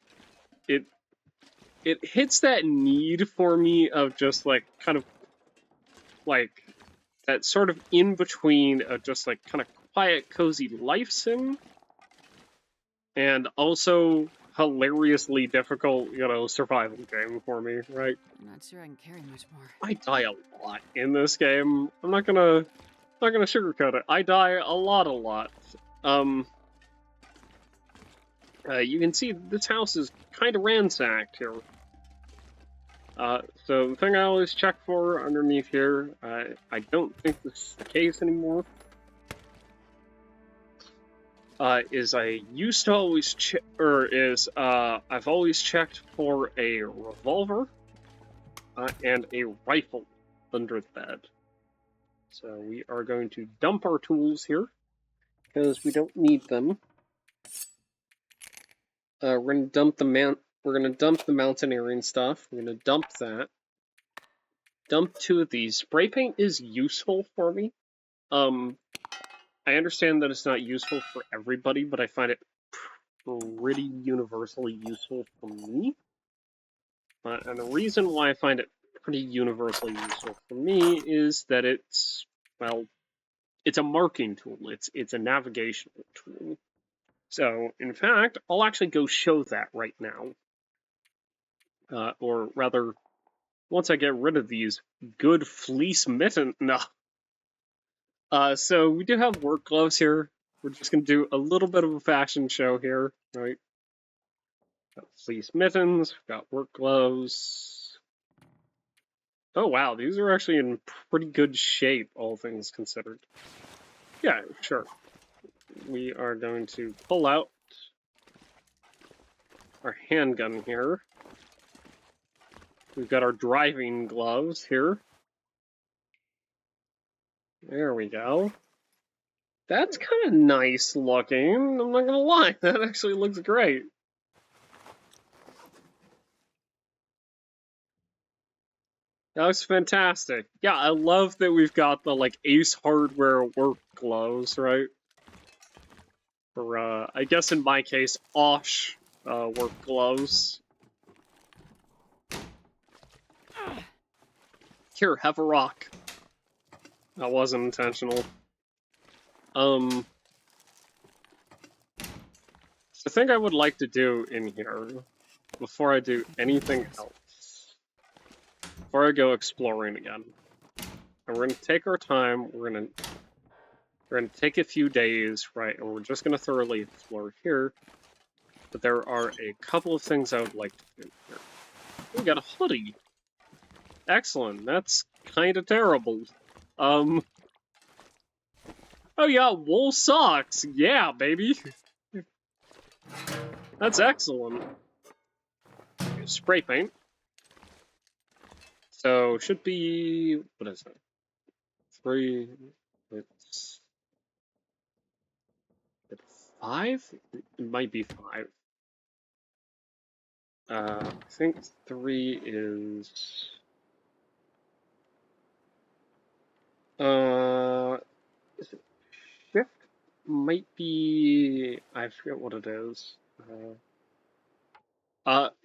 It hits that need for me of just like kind of like that sort of in between of just like kind of quiet, cozy life sim, and also hilariously difficult, survival game for me, right? I'm not sure I can carry much more. I die a lot in this game. I'm not gonna sugarcoat it. I die a lot. You can see this house is kind of ransacked here. So the thing I always check for underneath here, I don't think this is the case anymore, is I used to always I've always checked for a revolver, and a rifle under the bed. So we are going to dump our tools here, because we don't need them. We're gonna dump the mountaineering stuff. We're gonna dump that. Dump 2 of these. Spray paint is useful for me. I understand that it's not useful for everybody, but I find it pretty universally useful for me. And the reason why I find it pretty universally useful for me is that it's, well, it's a marking tool. It's a navigational tool. So, in fact, I'll actually go show that right now. Or rather, once I get rid of these good fleece mitten. No. So we do have work gloves here. We're just going to do a little bit of a fashion show here, right? Got fleece mittens, got work gloves. Oh wow, these are actually in pretty good shape, all things considered. Yeah, sure. We are going to pull out our handgun here. We've got our driving gloves here. There we go. That's kind of nice looking. I'm not gonna lie, that actually looks great. That was fantastic. Yeah, I love that we've got the like Ace Hardware work gloves, right? Or I guess in my case, Osh work gloves. Here, have a rock. That wasn't intentional. The thing I would like to do in here, before I do anything else, before I go exploring again, and we're gonna take our time, we're gonna take a few days, right, and we're just gonna thoroughly explore here, but there are a couple of things I would like to do here. We got a hoodie. Excellent, that's kinda terrible. Oh yeah, wool socks, yeah, baby! That's excellent. Spray paint. So, should be, what is it? 3, it's 5? It might be 5. I think 3 is... is it shift? Might be... I forget what it is.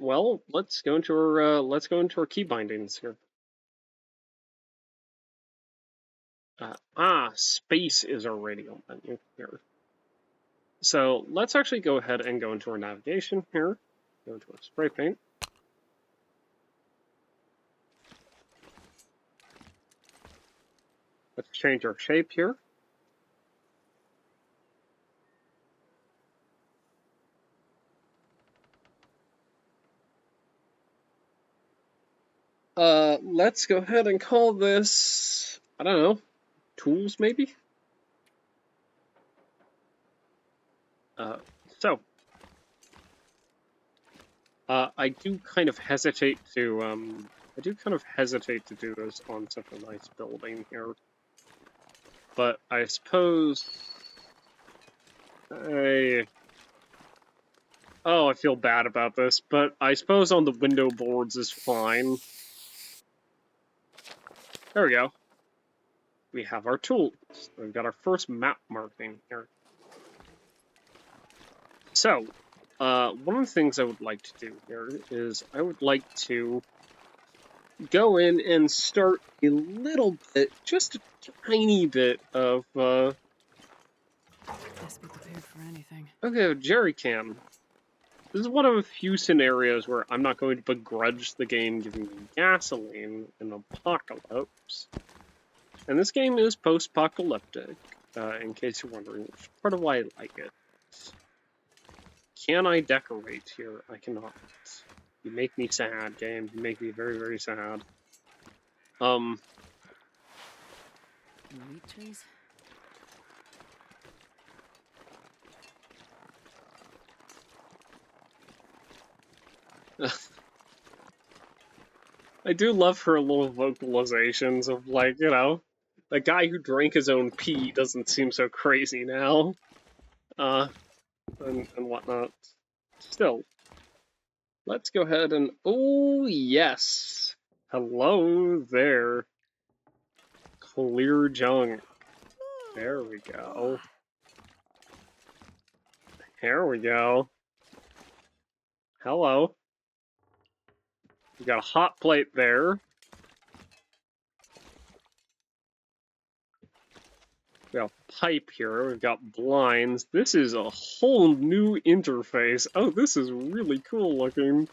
Well, let's go into our key bindings here. Space is our radial menu here. So let's actually go ahead and go into our navigation here. Go into our spray paint. Let's change our shape here. Let's go ahead and call this, I don't know, tools maybe? I do kind of hesitate to, do this on such a nice building here. But I suppose... I feel bad about this, but I suppose on the window boards is fine. There we go. We have our tools. We've got our first map marking here. So, one of the things I would like to do here is I would like to go in and start a little bit, just a tiny bit of, Best be prepared for anything. Okay, jerry can. This is one of a few scenarios where I'm not going to begrudge the game giving me gasoline in Apocalypse. And this game is post-apocalyptic, in case you're wondering, which is part of why I like it. Can I decorate here? I cannot. You make me sad, game. You make me very, very sad. Wheat trees? I do love her little vocalizations of, like, you know, the guy who drank his own pee doesn't seem so crazy now. And whatnot. Still, let's go ahead and, oh yes! Hello there. Clear junk. There we go. There we go. Hello. We got a hot plate there. We got a pipe here. We've got blinds. This is a whole new interface. Oh, this is really cool looking.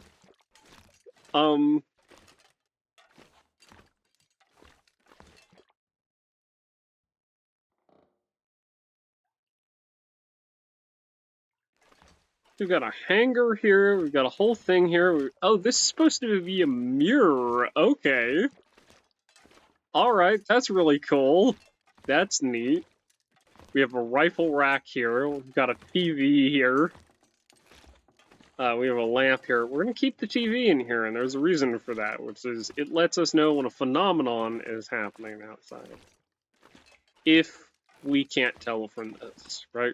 We've got a hanger here. We've got a whole thing here. Oh, this is supposed to be a mirror. Okay. Alright, that's really cool. That's neat. We have a rifle rack here. We've got a TV here. We have a lamp here. We're going to keep the TV in here, and there's a reason for that, which is it lets us know when a phenomenon is happening outside. If we can't tell from this, right?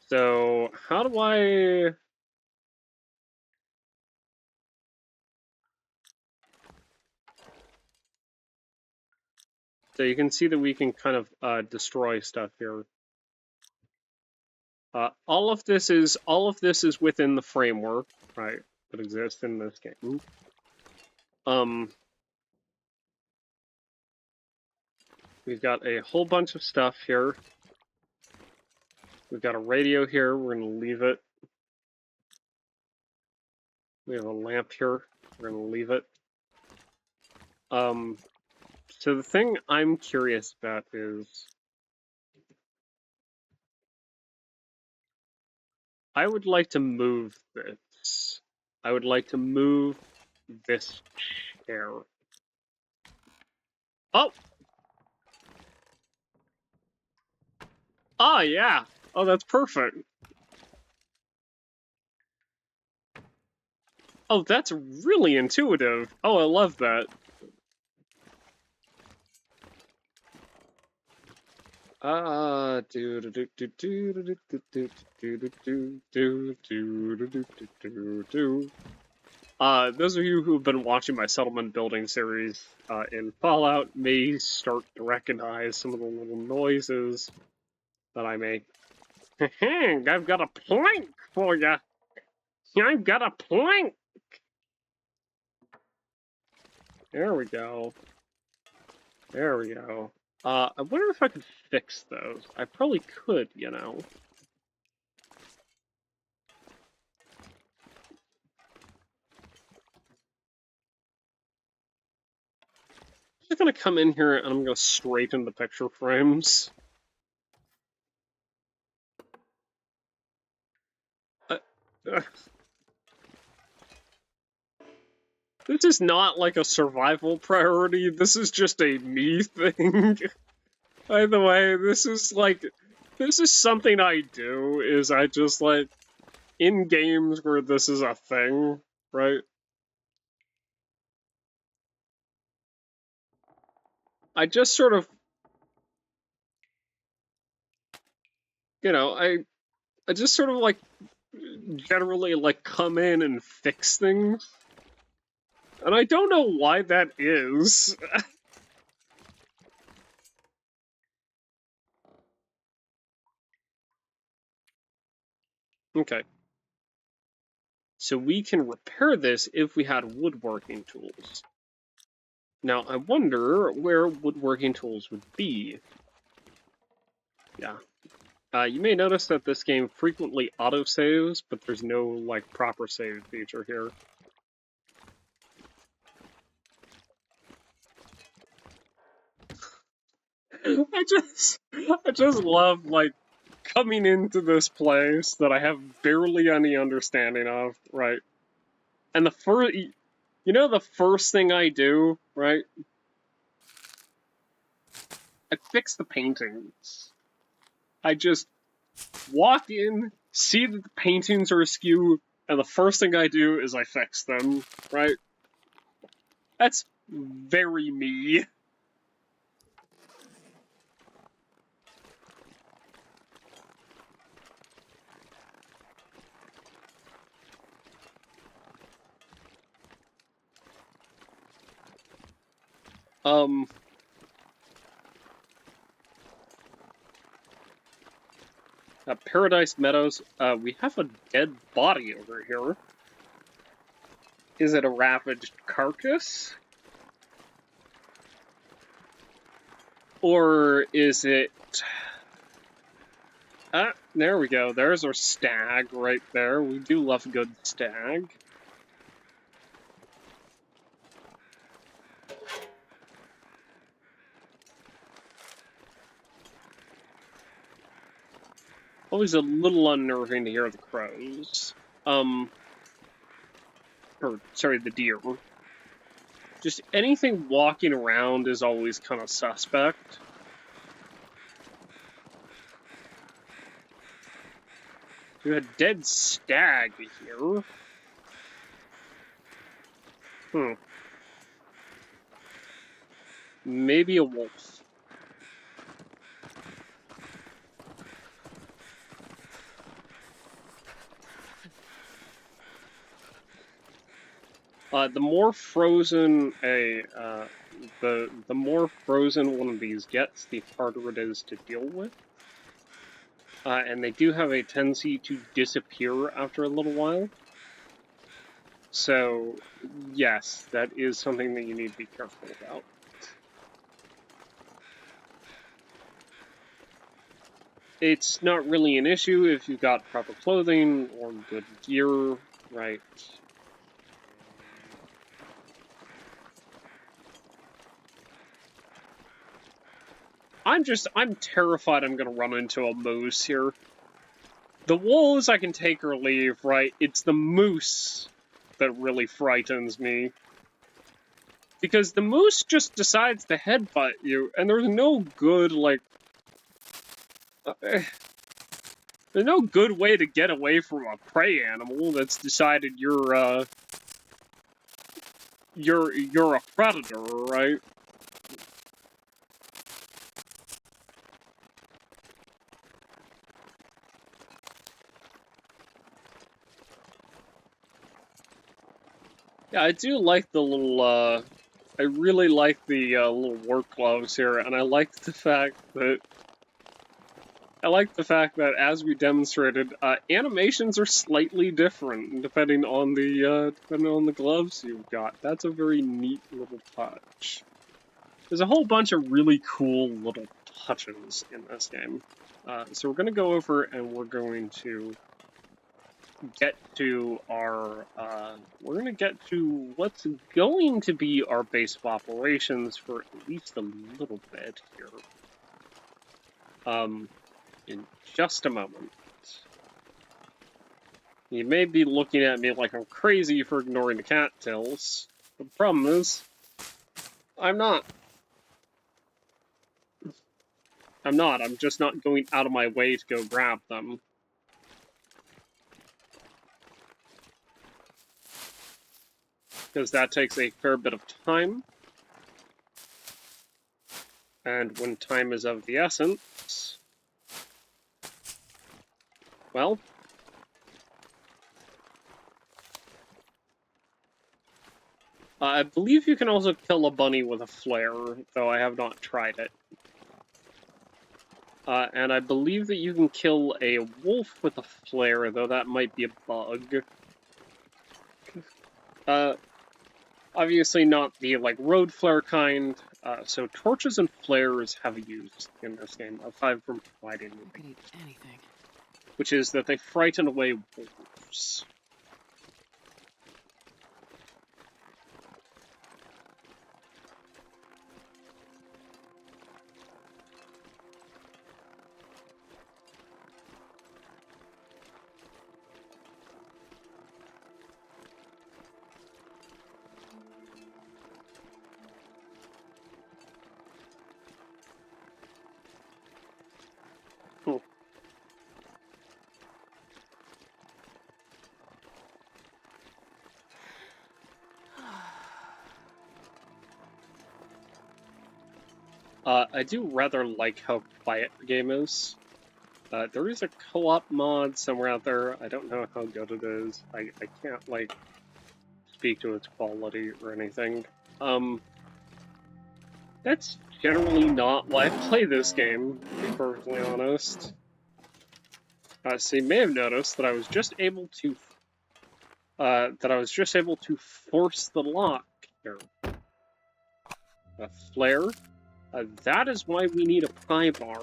So, how do I... So you can see that we can kind of destroy stuff here. All of this is within the framework, right, that exists in this game. We've got a whole bunch of stuff here. We've got a radio here. We're gonna leave it. We have a lamp here. We're gonna leave it. So the thing I'm curious about is I would like to move this. I would like to move this chair. Oh! Ah, yeah! Oh, that's perfect. Oh, that's really intuitive. Oh, I love that. Those of you who've been watching my settlement building series in Fallout may start to recognize some of the little noises that I make. I've got a plank for you. I've got a plank. There we go. There we go. I wonder if I could fix those. I probably could, you know. I'm just gonna come in here and I'm gonna straighten the picture frames. This is not like a survival priority, this is just a me thing. By the way, this is something I do, is I just like, in games where this is a thing, right? I just sort of, you know, I just sort of like, generally like come in and fix things. And I don't know why that is. Okay. So we can repair this if we had woodworking tools. Now, I wonder where woodworking tools would be. Yeah. You may notice that this game frequently autosaves, but there's no, like, proper save feature here. I just love, like, coming into this place that I have barely any understanding of, right? And the first, you know, the first thing I do, right? I fix the paintings. I just walk in, see that the paintings are askew, and the first thing I do is I fix them, right? That's very me. Paradise Meadows, we have a dead body over here. Is it a ravaged carcass? Or is it... Ah, there we go. There's our stag right there. We do love a good stag. Always a little unnerving to hear the crows. Or, sorry, the deer. Just anything walking around is always kind of suspect. There's a dead stag here. Maybe a wolf. The more frozen the more frozen one of these gets, the harder it is to deal with. And they do have a tendency to disappear after a little while. So, yes, that is something that you need to be careful about. It's not really an issue if you've got proper clothing or good gear, right? I'm terrified I'm gonna run into a moose here. The wolves I can take or leave, right? It's the moose that really frightens me. Because the moose just decides to headbutt you, and there's no good, like... there's no good way to get away from a prey animal that's decided you're a predator, right? Yeah, I do like the little, I really like the little work gloves here, and I like the fact that as we demonstrated, animations are slightly different depending on the gloves you've got. That's a very neat little touch. There's a whole bunch of really cool little touches in this game. So we're gonna go over and we're going to get to our, what's going to be our base of operations for at least a little bit here. In just a moment. You may be looking at me like I'm crazy for ignoring the cattails. The problem is, I'm not. I'm just not going out of my way to go grab them. Because that takes a fair bit of time. And when time is of the essence, well, I believe you can also kill a bunny with a flare, though I have not tried it. And I believe that you can kill a wolf with a flare, though that might be a bug. Obviously not the, like, road flare kind, so torches and flares have a use in this game, aside from providing anything. Which is that they frighten away wolves. I do rather like how quiet the game is. There is a co-op mod somewhere out there. I don't know how good it is. I can't, like, speak to its quality or anything. That's generally not why I play this game, to be perfectly honest. So you may have noticed that I was just able to force the lock here. A flare. That is why we need a pry bar.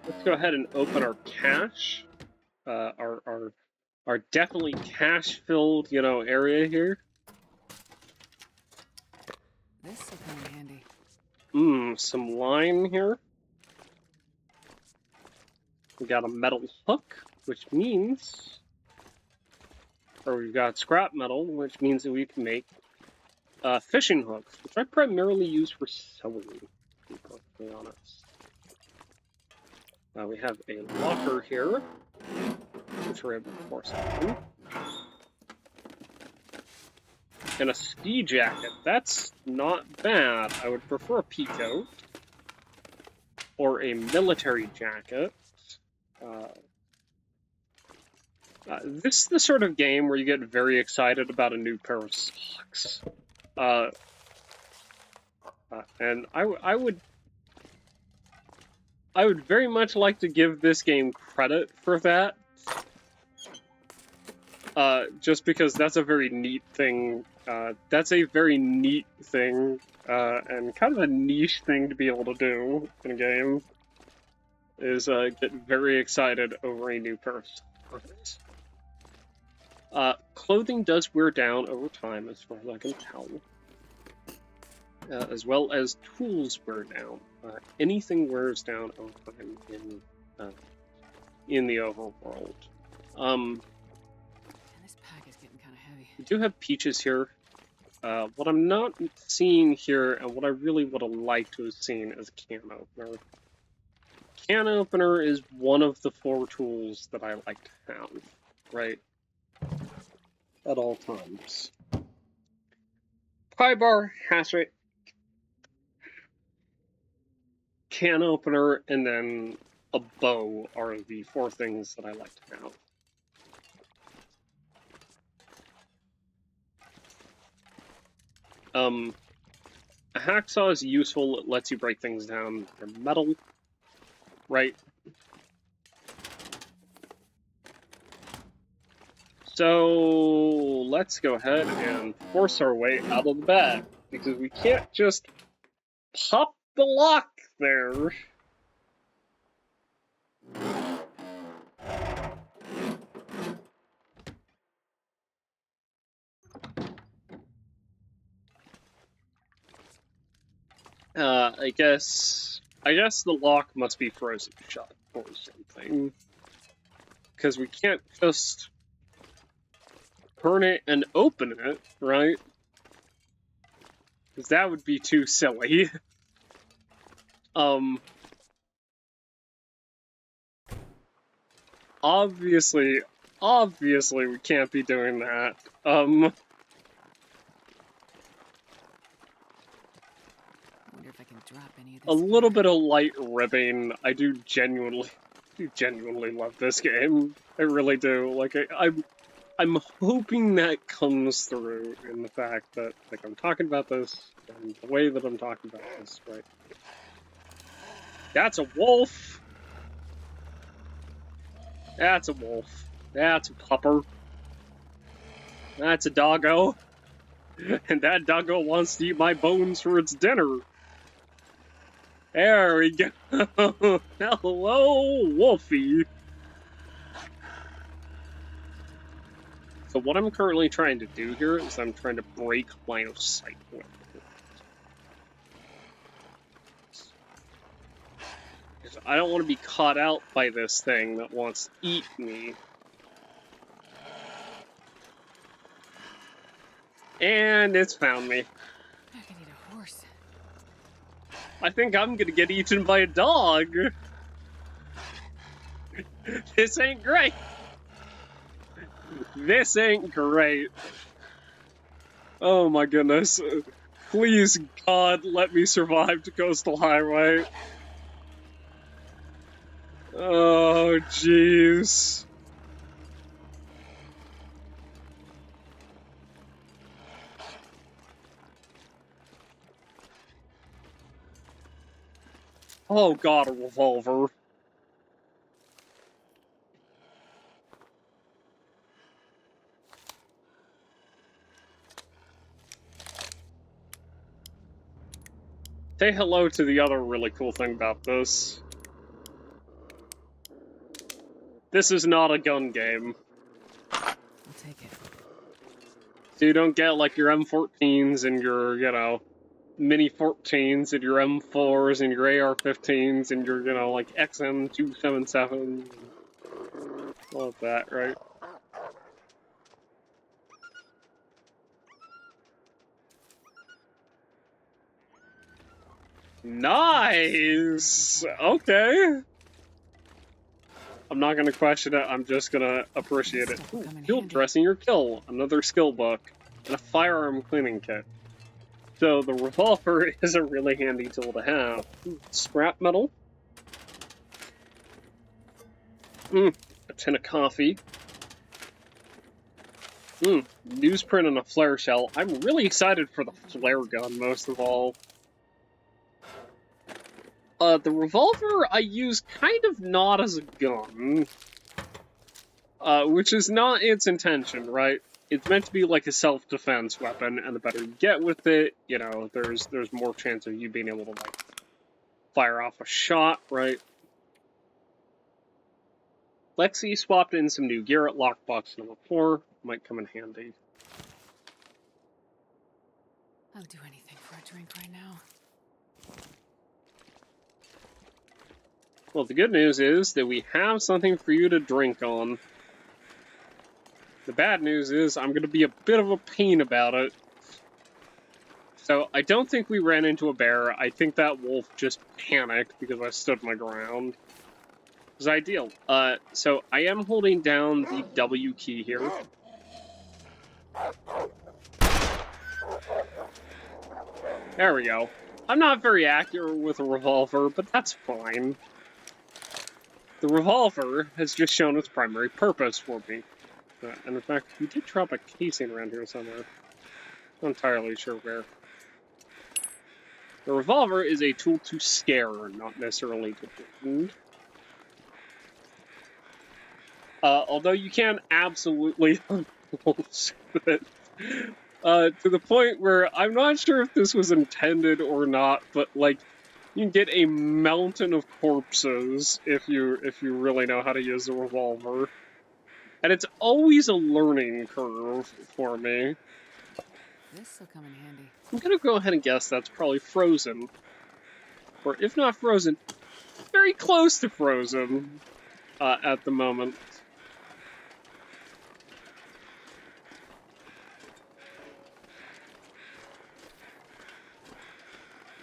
Let's go ahead and open our cache. Our definitely cache-filled, area here. This will come in handy. Some lime here. We got a metal hook, which means, or we've got scrap metal, which means that we can make fishing hooks, which I primarily use for sewing, to be perfectly honest. We have a locker here, which we're able to force open. And a ski jacket. That's not bad. I would prefer a peacoat or a military jacket. This is the sort of game where you get very excited about a new pair of socks. And I would very much like to give this game credit for that. Just because that's a very neat thing. That's a very neat thing, and kind of a niche thing to be able to do in a game, is get very excited over a new pair of socks. Clothing does wear down over time, as far as I can tell. As well as tools wear down. Anything wears down over time in the overworld. This pack is getting kind of heavy. We do have peaches here. What I'm not seeing here, and what I really would have liked to have seen, is a can opener. Can opener is one of the 4 tools that I like to have, right? At all times. Pry bar, hash rate, can opener, and then a bow are the 4 things that I like to have. A hacksaw is useful. It lets you break things down. They're metal, right? So let's go ahead and force our way out of the bag, because we can't just pop the lock there. I guess the lock must be frozen shut or something, because we can't just turn it and open it, right? Because that would be too silly. Obviously we can't be doing that. Wonder if I can drop any of this. A little bit of light ribbing. I do genuinely love this game. I really do. Like, I'm hoping that comes through in the fact that, like, I'm talking about this and the way that I'm talking about this, right? That's a wolf! That's a wolf. That's a pupper. That's a doggo. And that doggo wants to eat my bones for its dinner. There we go. Hello, Wolfie. So what I'm currently trying to do here is I'm trying to break line of sight with it. I don't want to be caught out by this thing that wants to eat me. And it's found me. I can eat a horse. I think I'm gonna get eaten by a dog. This ain't great. This ain't great. Oh my goodness. Please, God, let me survive to Coastal Highway. Oh, jeez. Oh God, a revolver. Say hello to the other really cool thing about this. This is not a gun game. I'll take it. So you don't get, like, your M14s and your, you know, Mini 14s and your M4s and your AR-15s and your, you know, like XM277, all of that, right? Nice! Okay. I'm not gonna question it, I'm just gonna appreciate it. Ooh, field dressing your kill, another skill book, and a firearm cleaning kit. So the revolver is a really handy tool to have. Ooh, scrap metal. A tin of coffee. Newsprint and a flare shell. I'm really excited for the flare gun, most of all. The revolver I use kind of not as a gun. Which is not its intention, right? It's meant to be like a self-defense weapon, and the better you get with it, you know, there's more chance of you being able to, like, fire off a shot, right? Lexi swapped in some new gear at lockbox number 4. Might come in handy. I'll do anything for a drink right now. Well, the good news is that we have something for you to drink on. The bad news is I'm going to be a bit of a pain about it. So I don't think we ran into a bear. I think that wolf just panicked because I stood my ground. It was ideal. So I am holding down the W key here. There we go. I'm not very accurate with a revolver, but that's fine. The revolver has just shown its primary purpose for me. And in fact, we did drop a casing around here somewhere. Not entirely sure where. The revolver is a tool to scare, not necessarily to wound. Although you can absolutely almost it. To the point where I'm not sure if this was intended or not, but like you can get a mountain of corpses if you really know how to use a revolver. And it's always a learning curve for me. This'll come in handy. I'm gonna go ahead and guess that's probably frozen. Or if not frozen, very close to frozen at the moment.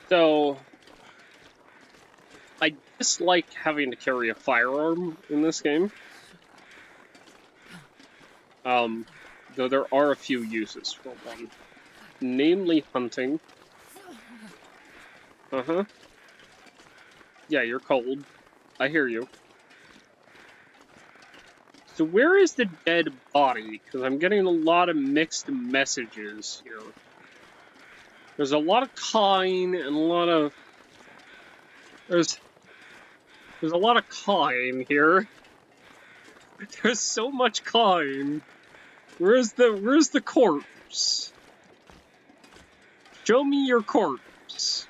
So, I dislike having to carry a firearm in this game. Though there are a few uses for one. Namely hunting. Uh-huh. Yeah, you're cold. I hear you. So where is the dead body? Because I'm getting a lot of mixed messages here. There's a lot of cawing and a lot of... There's a lot of cawing here. There's so much cawing. Where's the corpse? Show me your corpse.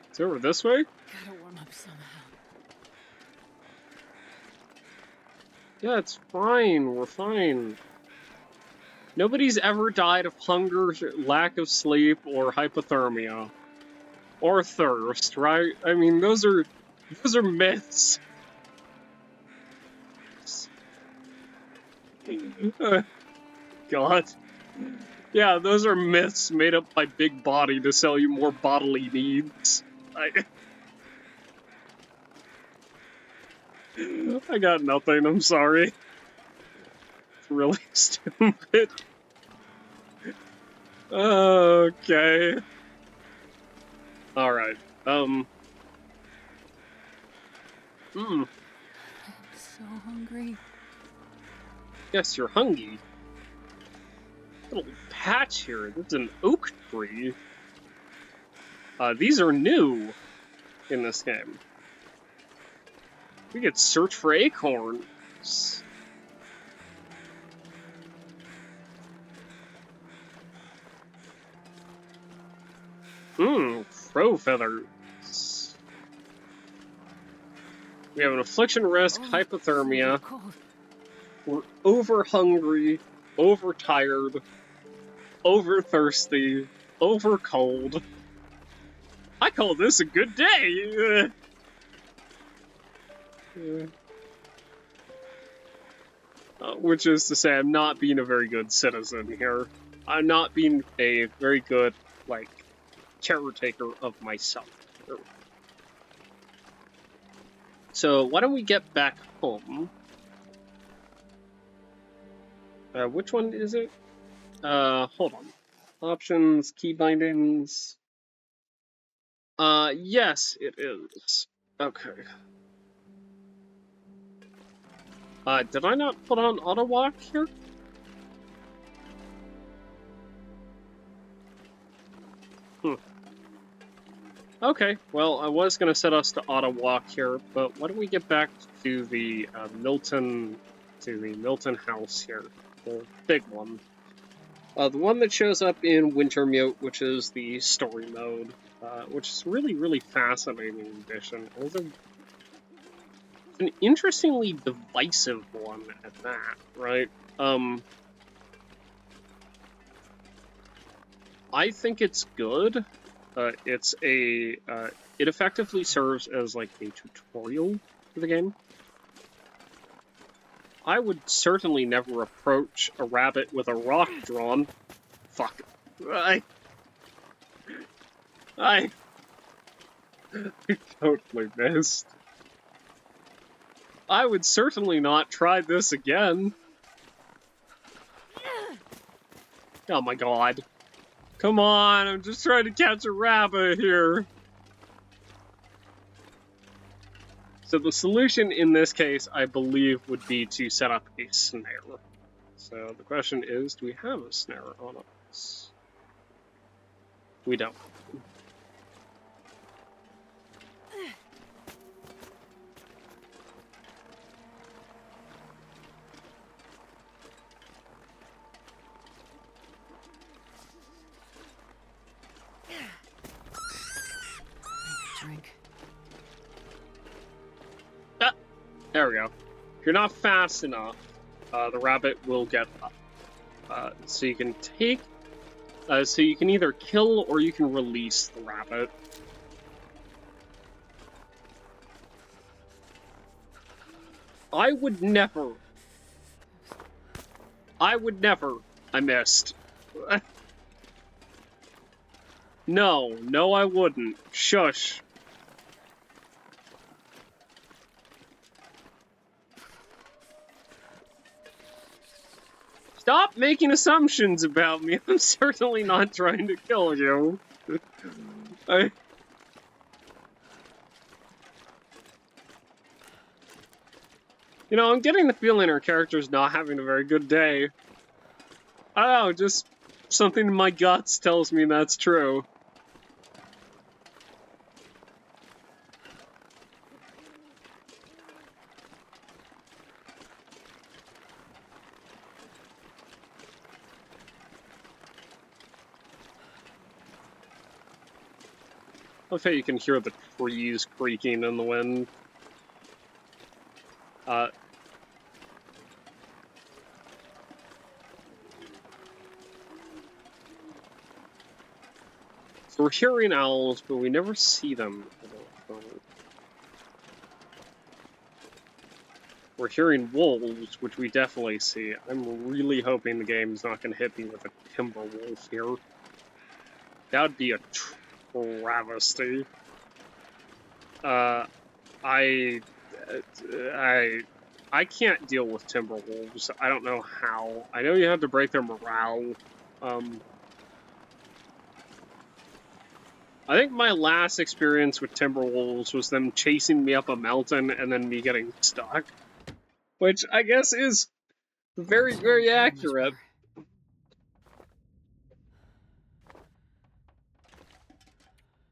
It's over this way? Gotta warm up somehow. Yeah, it's fine. We're fine. Nobody's ever died of hunger, lack of sleep, or hypothermia. Or thirst, right? I mean, those are myths. God. Yeah, those are myths made up by Big Body to sell you more bodily needs. I got nothing, I'm sorry. It's really stupid. Okay. Alright, I'm so hungry. Yes, you're hungry. Little patch here. There's an oak tree. These are new in this game. We could search for acorns. Crow feathers. We have an affliction risk, hypothermia. So cold. We're over hungry, over tired, over thirsty. over cold. I call this a good day. Which is to say, I'm not being a very good citizen here. I'm not being a very good, like, caretaker of myself. So why don't we get back home? Which one is it? Hold on. Options, key bindings. Yes, it is. Okay. Did I not put on auto walk here? Okay, well, I was gonna set us to auto walk here, but why don't we get back to the Milton house here, the big one. The one that shows up in Wintermute, which is the story mode, which is really, really fascinating addition. It's an interestingly divisive one at that, right? I think it's good. It effectively serves as like a tutorial for the game. I would certainly never approach a rabbit with a rock drawn. Fuck. I totally missed. I would certainly not try this again. Oh my god. Come on, I'm just trying to catch a rabbit here. So the solution in this case, I believe, would be to set up a snare. So the question is, do we have a snare on us? We don't. Drink. Ah, there we go. If you're not fast enough, the rabbit will get up. So you can take... so you can either kill or you can release the rabbit. I would never. I missed. No, I wouldn't. Shush. Stop making assumptions about me. I'm certainly not trying to kill you. You know, I'm getting the feeling our character's not having a very good day. I don't know, just something in my guts tells me that's true. I love how you can hear the trees creaking in the wind. So we're hearing owls, but we never see them. We're hearing wolves, which we definitely see. I'm really hoping the game's not going to hit me with a timber wolf here. That would be a travesty. I can't deal with timber wolves. I don't know how. I know you have to break their morale. I think my last experience with timber wolves was them chasing me up a mountain and then me getting stuck. Which I guess is very, very accurate.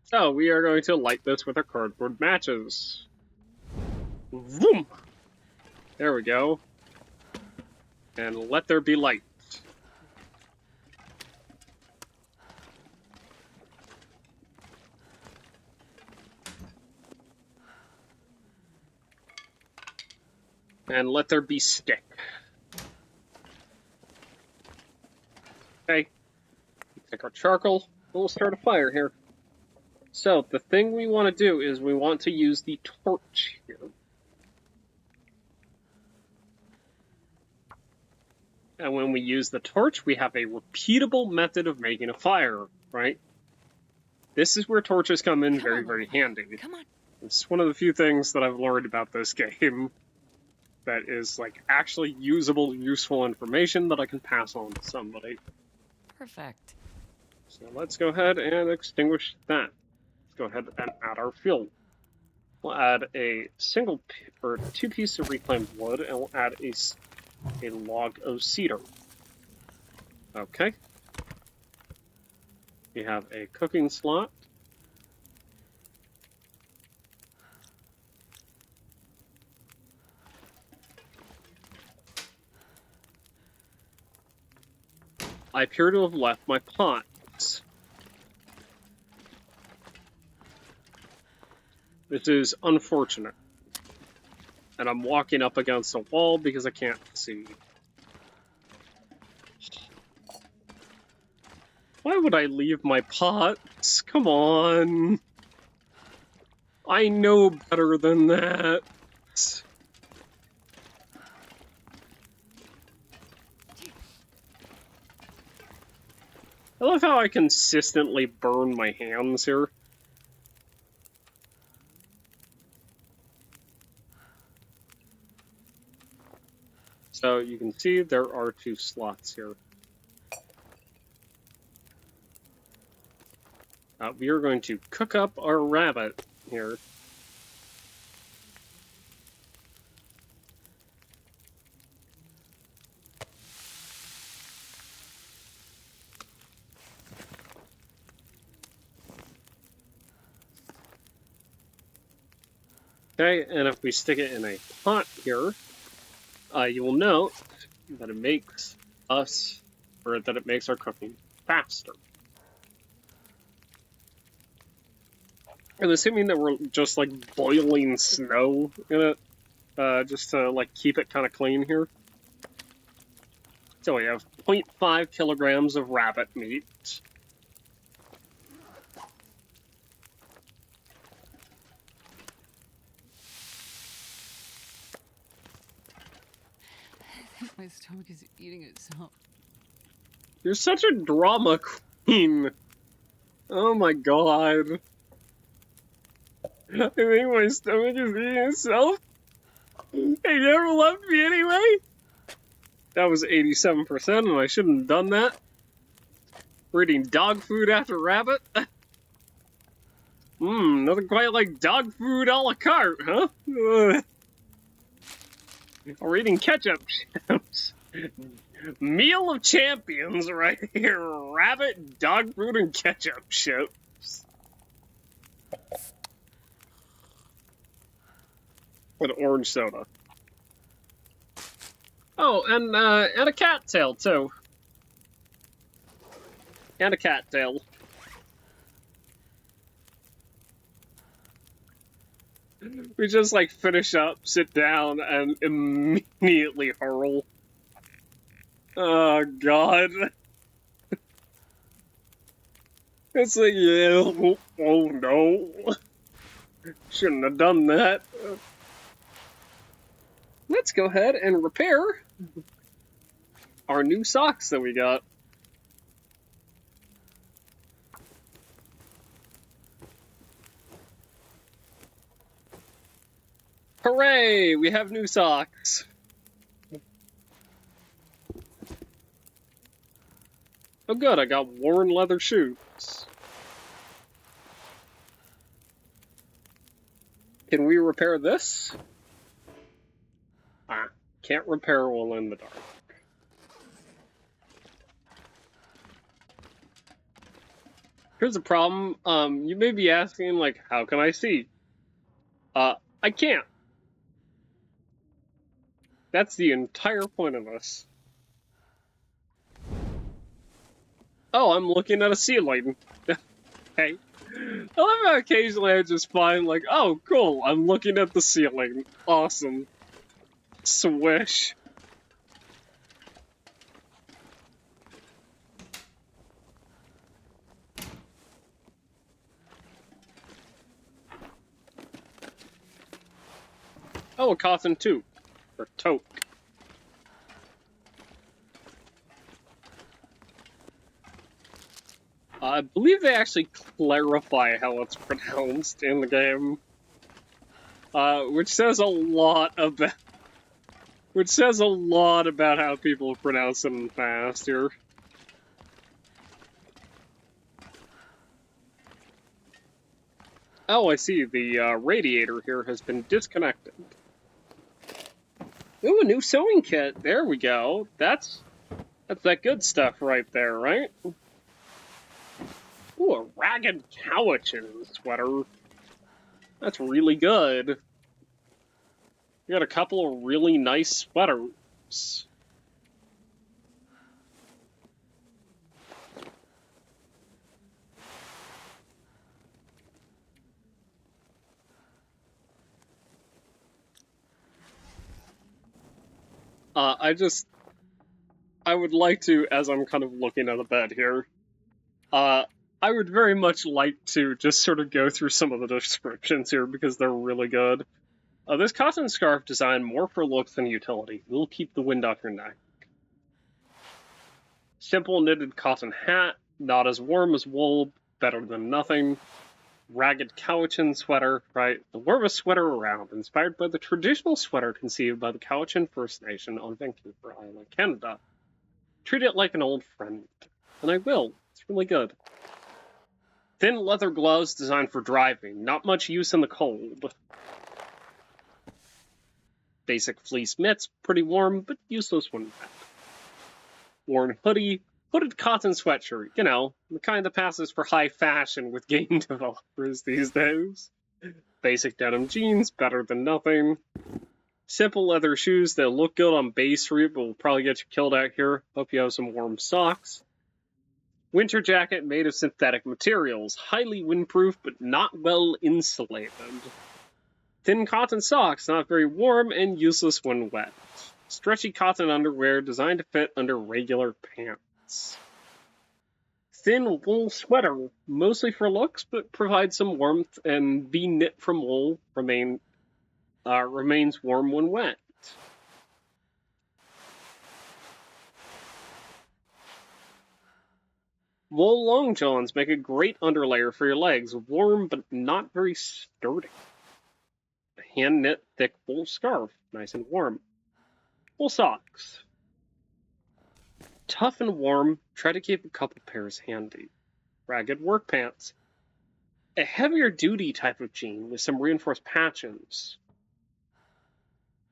So we are going to light this with our cardboard matches. Vroom! There we go. And let there be light. And let there be stick. Okay. Take our charcoal. we'll start a fire here. So, the thing we want to do is we want to use the torch here. And when we use the torch, we have a repeatable method of making a fire, right? This is where torches come in very handy. Come on. It's one of the few things that I've learned about this game that is, like, actually usable, useful information that I can pass on to somebody. Perfect. So let's go ahead and extinguish that. Let's go ahead and add our fuel. We'll add a single or 2 pieces of reclaimed wood, and we'll add a log of cedar. Okay. We have a cooking slot. I appear to have left my pots. This is unfortunate. And I'm walking up against a wall because I can't see. Why would I leave my pots? Come on. I know better than that. I love how I consistently burn my hands here. So you can see there are 2 slots here. We are going to cook up our rabbit here. Okay, and if we stick it in a pot here, you will note that it makes it makes our cooking faster. I'm assuming that we're just like boiling snow in it, just to like keep it kind of clean here. So we have 0.5 kilograms of rabbit meat. My stomach is eating itself. You're such a drama queen. Oh my god. I think my stomach is eating itself. They never loved me anyway. That was 87%, and I shouldn't have done that. We're eating dog food after rabbit. Nothing quite like dog food a la carte, huh? We're eating ketchup chips. Meal of champions right here. Rabbit, dog food, and ketchup chips. With orange soda. Oh, and a cattail, too. And a cattail. We just, like, finish up, sit down, and immediately hurl. Oh, God. It's like, yeah, oh no. Shouldn't have done that. Let's go ahead and repair our new socks that we got. Hooray! We have new socks. Oh good, I got worn leather shoes. Can we repair this? Can't repair while in the dark. Here's the problem. You may be asking, like, how can I see? I can't. That's the entire point of this. Oh, I'm looking at a ceiling. Hey. I love how occasionally I just find, like, oh, cool, I'm looking at the ceiling. Awesome. Swish. Oh, a cotton toque. Or toque. I believe they actually clarify how it's pronounced in the game. Which says a lot about how people pronounce it in Fast here. Oh, I see. The radiator here has been disconnected. Ooh, a new sewing kit. There we go. That's that good stuff right there, right? Ooh, a ragged cowichan sweater. That's really good. You got a couple of really nice sweaters. I would like to, as I'm kind of looking at the bed here, I would very much like to just sort of go through some of the descriptions here because they're really good. This cotton scarf designed more for looks than utility. Will keep the wind off your neck. Simple knitted cotton hat, not as warm as wool, better than nothing. Ragged Cowichan sweater, right? The warmest sweater around, inspired by the traditional sweater conceived by the Cowichan First Nation on Vancouver Island, Canada. Treat it like an old friend. And I will. It's really good. Thin leather gloves designed for driving. Not much use in the cold. Basic fleece mitts, pretty warm, but useless when wet. Worn hoodie, hooded cotton sweatshirt, you know, the kind that passes for high fashion with game developers these days. Basic denim jeans, better than nothing. Simple leather shoes that look good on Bay Street, but will probably get you killed out here. Hope you have some warm socks. Winter jacket made of synthetic materials, highly windproof but not well insulated. Thin cotton socks, not very warm and useless when wet. Stretchy cotton underwear designed to fit under regular pants. Thin wool sweater, mostly for looks, but provides some warmth, and be knit from wool, remains warm when wet. Wool long johns make a great underlayer for your legs, warm but not very sturdy. Hand knit thick wool scarf, nice and warm. Wool socks. Tough and warm, try to keep a couple pairs handy. Ragged work pants. A heavier duty type of jean with some reinforced patches.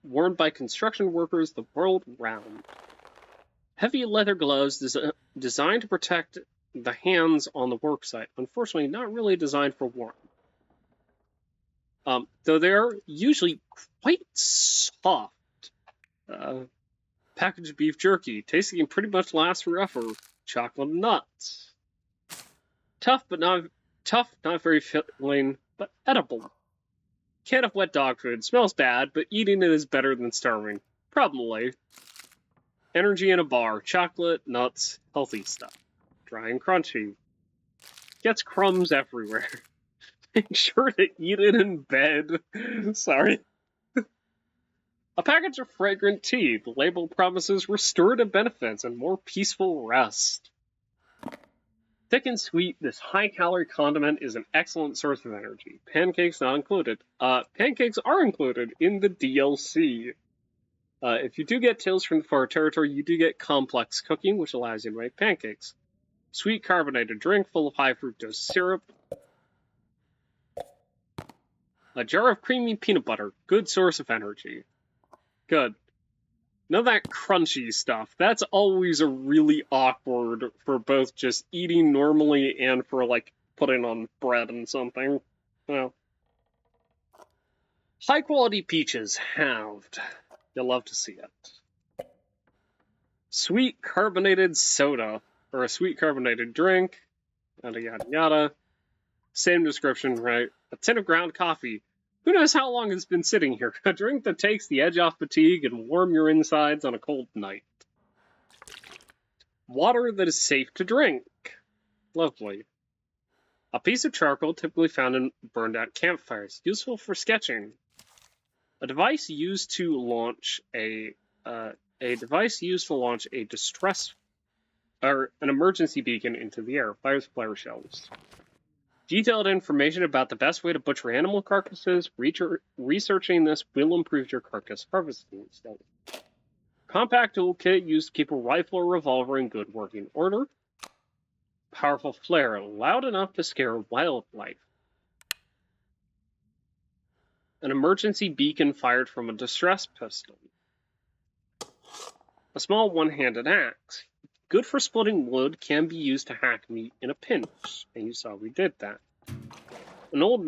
Worn by construction workers the world round. Heavy leather gloves designed to protect the hands on the worksite. Unfortunately, not really designed for warmth. Though they're usually quite soft. Packaged beef jerky, tasting can pretty much last forever. Chocolate nuts. Tough, not very filling, but edible. Can of wet dog food. Smells bad, but eating it is better than starving. Probably. Energy in a bar. Chocolate, nuts, healthy stuff. Dry and crunchy. Gets crumbs everywhere. Make sure to eat it in bed. Sorry. A package of fragrant tea. The label promises restorative benefits and more peaceful rest. Thick and sweet, this high-calorie condiment is an excellent source of energy. Pancakes not included. Pancakes are included in the DLC. If you do get Tales from the Far Territory, you do get complex cooking, which allows you to make pancakes. Sweet carbonated drink full of high fructose syrup. A jar of creamy peanut butter. Good source of energy. Good. None of that crunchy stuff. That's always a really awkward for both just eating normally and for, like, putting on bread and something. You know. High quality peaches, halved. You'll love to see it. Sweet carbonated soda, or a sweet carbonated drink, yada yada yada. Same description, right? A tin of ground coffee. Who knows how long it's been sitting here? A drink that takes the edge off fatigue and warm your insides on a cold night. Water that is safe to drink. Lovely. A piece of charcoal typically found in burned out campfires. Useful for sketching. A device used to launch a distress or an emergency beacon into the air. Fires flare shells. Detailed information about the best way to butcher animal carcasses. Researching this will improve your carcass harvesting skills. Compact toolkit used to keep a rifle or revolver in good working order. Powerful flare, loud enough to scare wildlife. An emergency beacon fired from a distress pistol. A small one-handed axe. Good for splitting wood, can be used to hack meat in a pinch. And you saw we did that. An old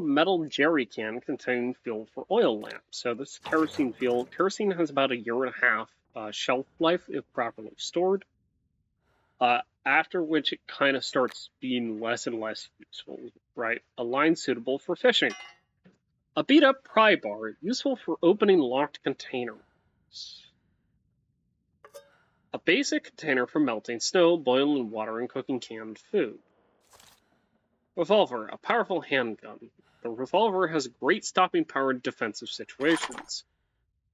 metal jerry can containing fuel for oil lamps. So this is kerosene fuel. Kerosene has about a year and a half shelf life if properly stored. After which it kind of starts being less and less useful, right? A line suitable for fishing. A beat-up pry bar, useful for opening locked containers. A basic container for melting snow, boiling water, and cooking canned food. Revolver, a powerful handgun. The revolver has great stopping power in defensive situations.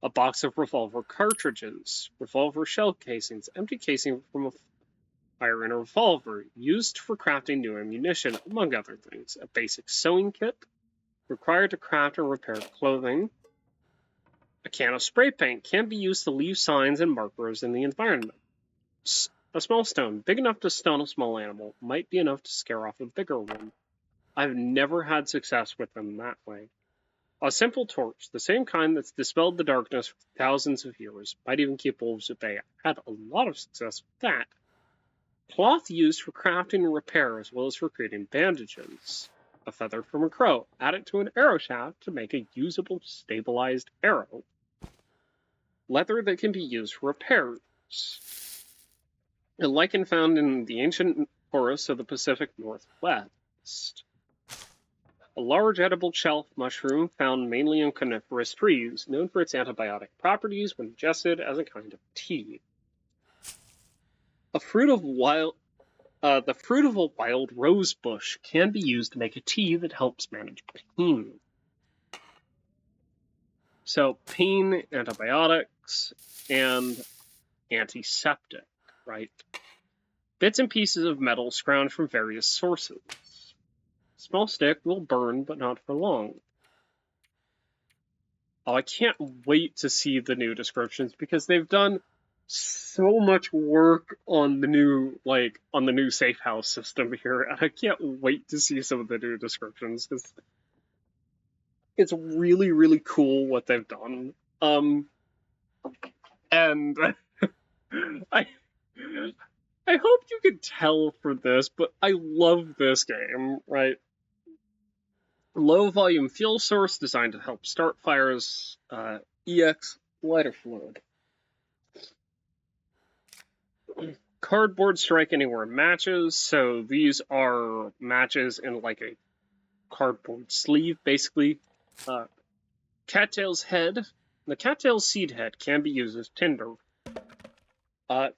A box of revolver cartridges, revolver shell casings, empty casing from a fire in a revolver, used for crafting new ammunition, among other things. A basic sewing kit, required to craft and repair clothing. A can of spray paint can be used to leave signs and markers in the environment. A small stone, big enough to stun a small animal, might be enough to scare off a bigger one. I've never had success with them that way. A simple torch, the same kind that's dispelled the darkness for thousands of years, might even keep wolves at bay. I had a lot of success with that. Cloth used for crafting and repair as well as for creating bandages. A feather from a crow, add it to an arrow shaft to make a usable, stabilized arrow. Leather that can be used for repairs. A lichen found in the ancient forests of the Pacific Northwest. A large edible shelf mushroom found mainly in coniferous trees, known for its antibiotic properties when ingested as a kind of tea. The fruit of a wild rose bush can be used to make a tea that helps manage pain. So pain, antibiotics, and antiseptic, right? Bits and pieces of metal scrounged from various sources. Small stick will burn, but not for long. Oh, I can't wait to see the new descriptions because they've done so much work on the new safe house system here, and I can't wait to see some of the new descriptions because it's really, really cool what they've done. And I hope you could tell for this, but I love this game, right? Low volume fuel source designed to help start fires. EX lighter fluid. Cardboard strike anywhere matches. So these are matches in like a cardboard sleeve, basically. Cattail's head. The cattail's seed head can be used as tinder.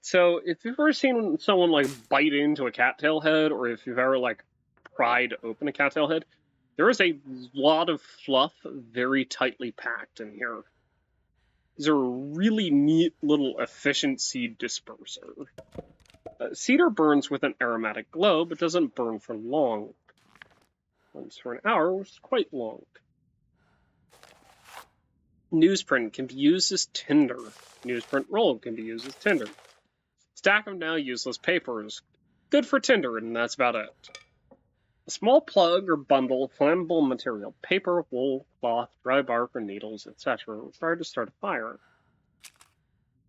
So if you've ever seen someone like bite into a cattail head, or if you've ever like pried open a cattail head, there is a lot of fluff very tightly packed in here. These are a really neat little efficient seed disperser. Cedar burns with an aromatic glow, but doesn't burn for long. Once for an hour, which is quite long. Newsprint can be used as tinder. Newsprint roll can be used as tinder. Stack of now useless papers. Good for tinder, and that's about it. A small plug or bundle of flammable material, paper, wool, cloth, dry bark, or needles, etc., required to start a fire.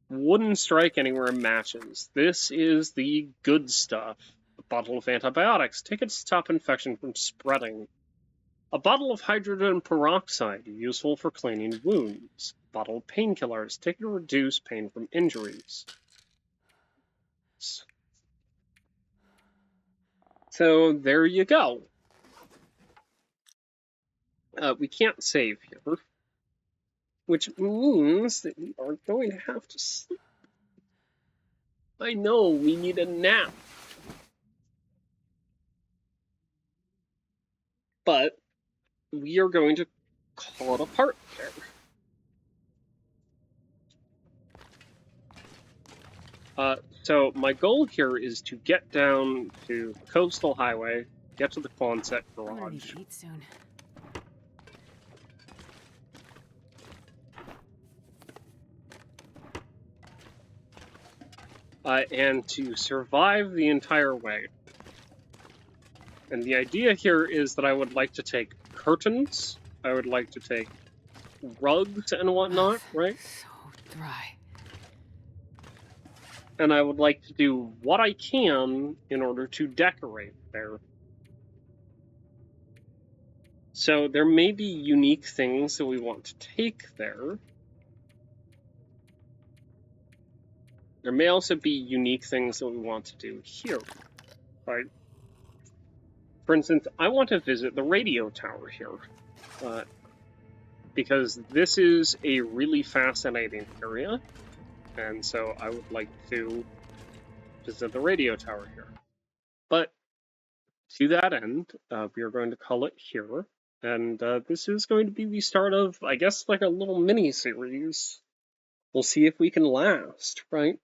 Wooden strike anywhere matches. This is the good stuff. A bottle of antibiotics. Take it to stop infection from spreading. A bottle of hydrogen peroxide, useful for cleaning wounds. A bottle of painkillers. Take it to reduce pain from injuries. So there you go. We can't save here, which means that we are going to have to sleep. I know, we need a nap. But we are going to call it a part there. So my goal here is to get down to Coastal Highway, get to the Quonset I'm gonna need Garage. to eat soon. And to survive the entire way. And the idea here is that I would like to take curtains, I would like to take rugs and whatnot, right? So dry. And I would like to do what I can in order to decorate there. So there may be unique things that we want to take there. There may also be unique things that we want to do here, right? For instance, I want to visit the radio tower here, because this is a really fascinating area, and so I would like to visit the radio tower here. But to that end, we are going to call it here, and this is going to be the start of, I guess, like a little mini-series. We'll see if we can last, right?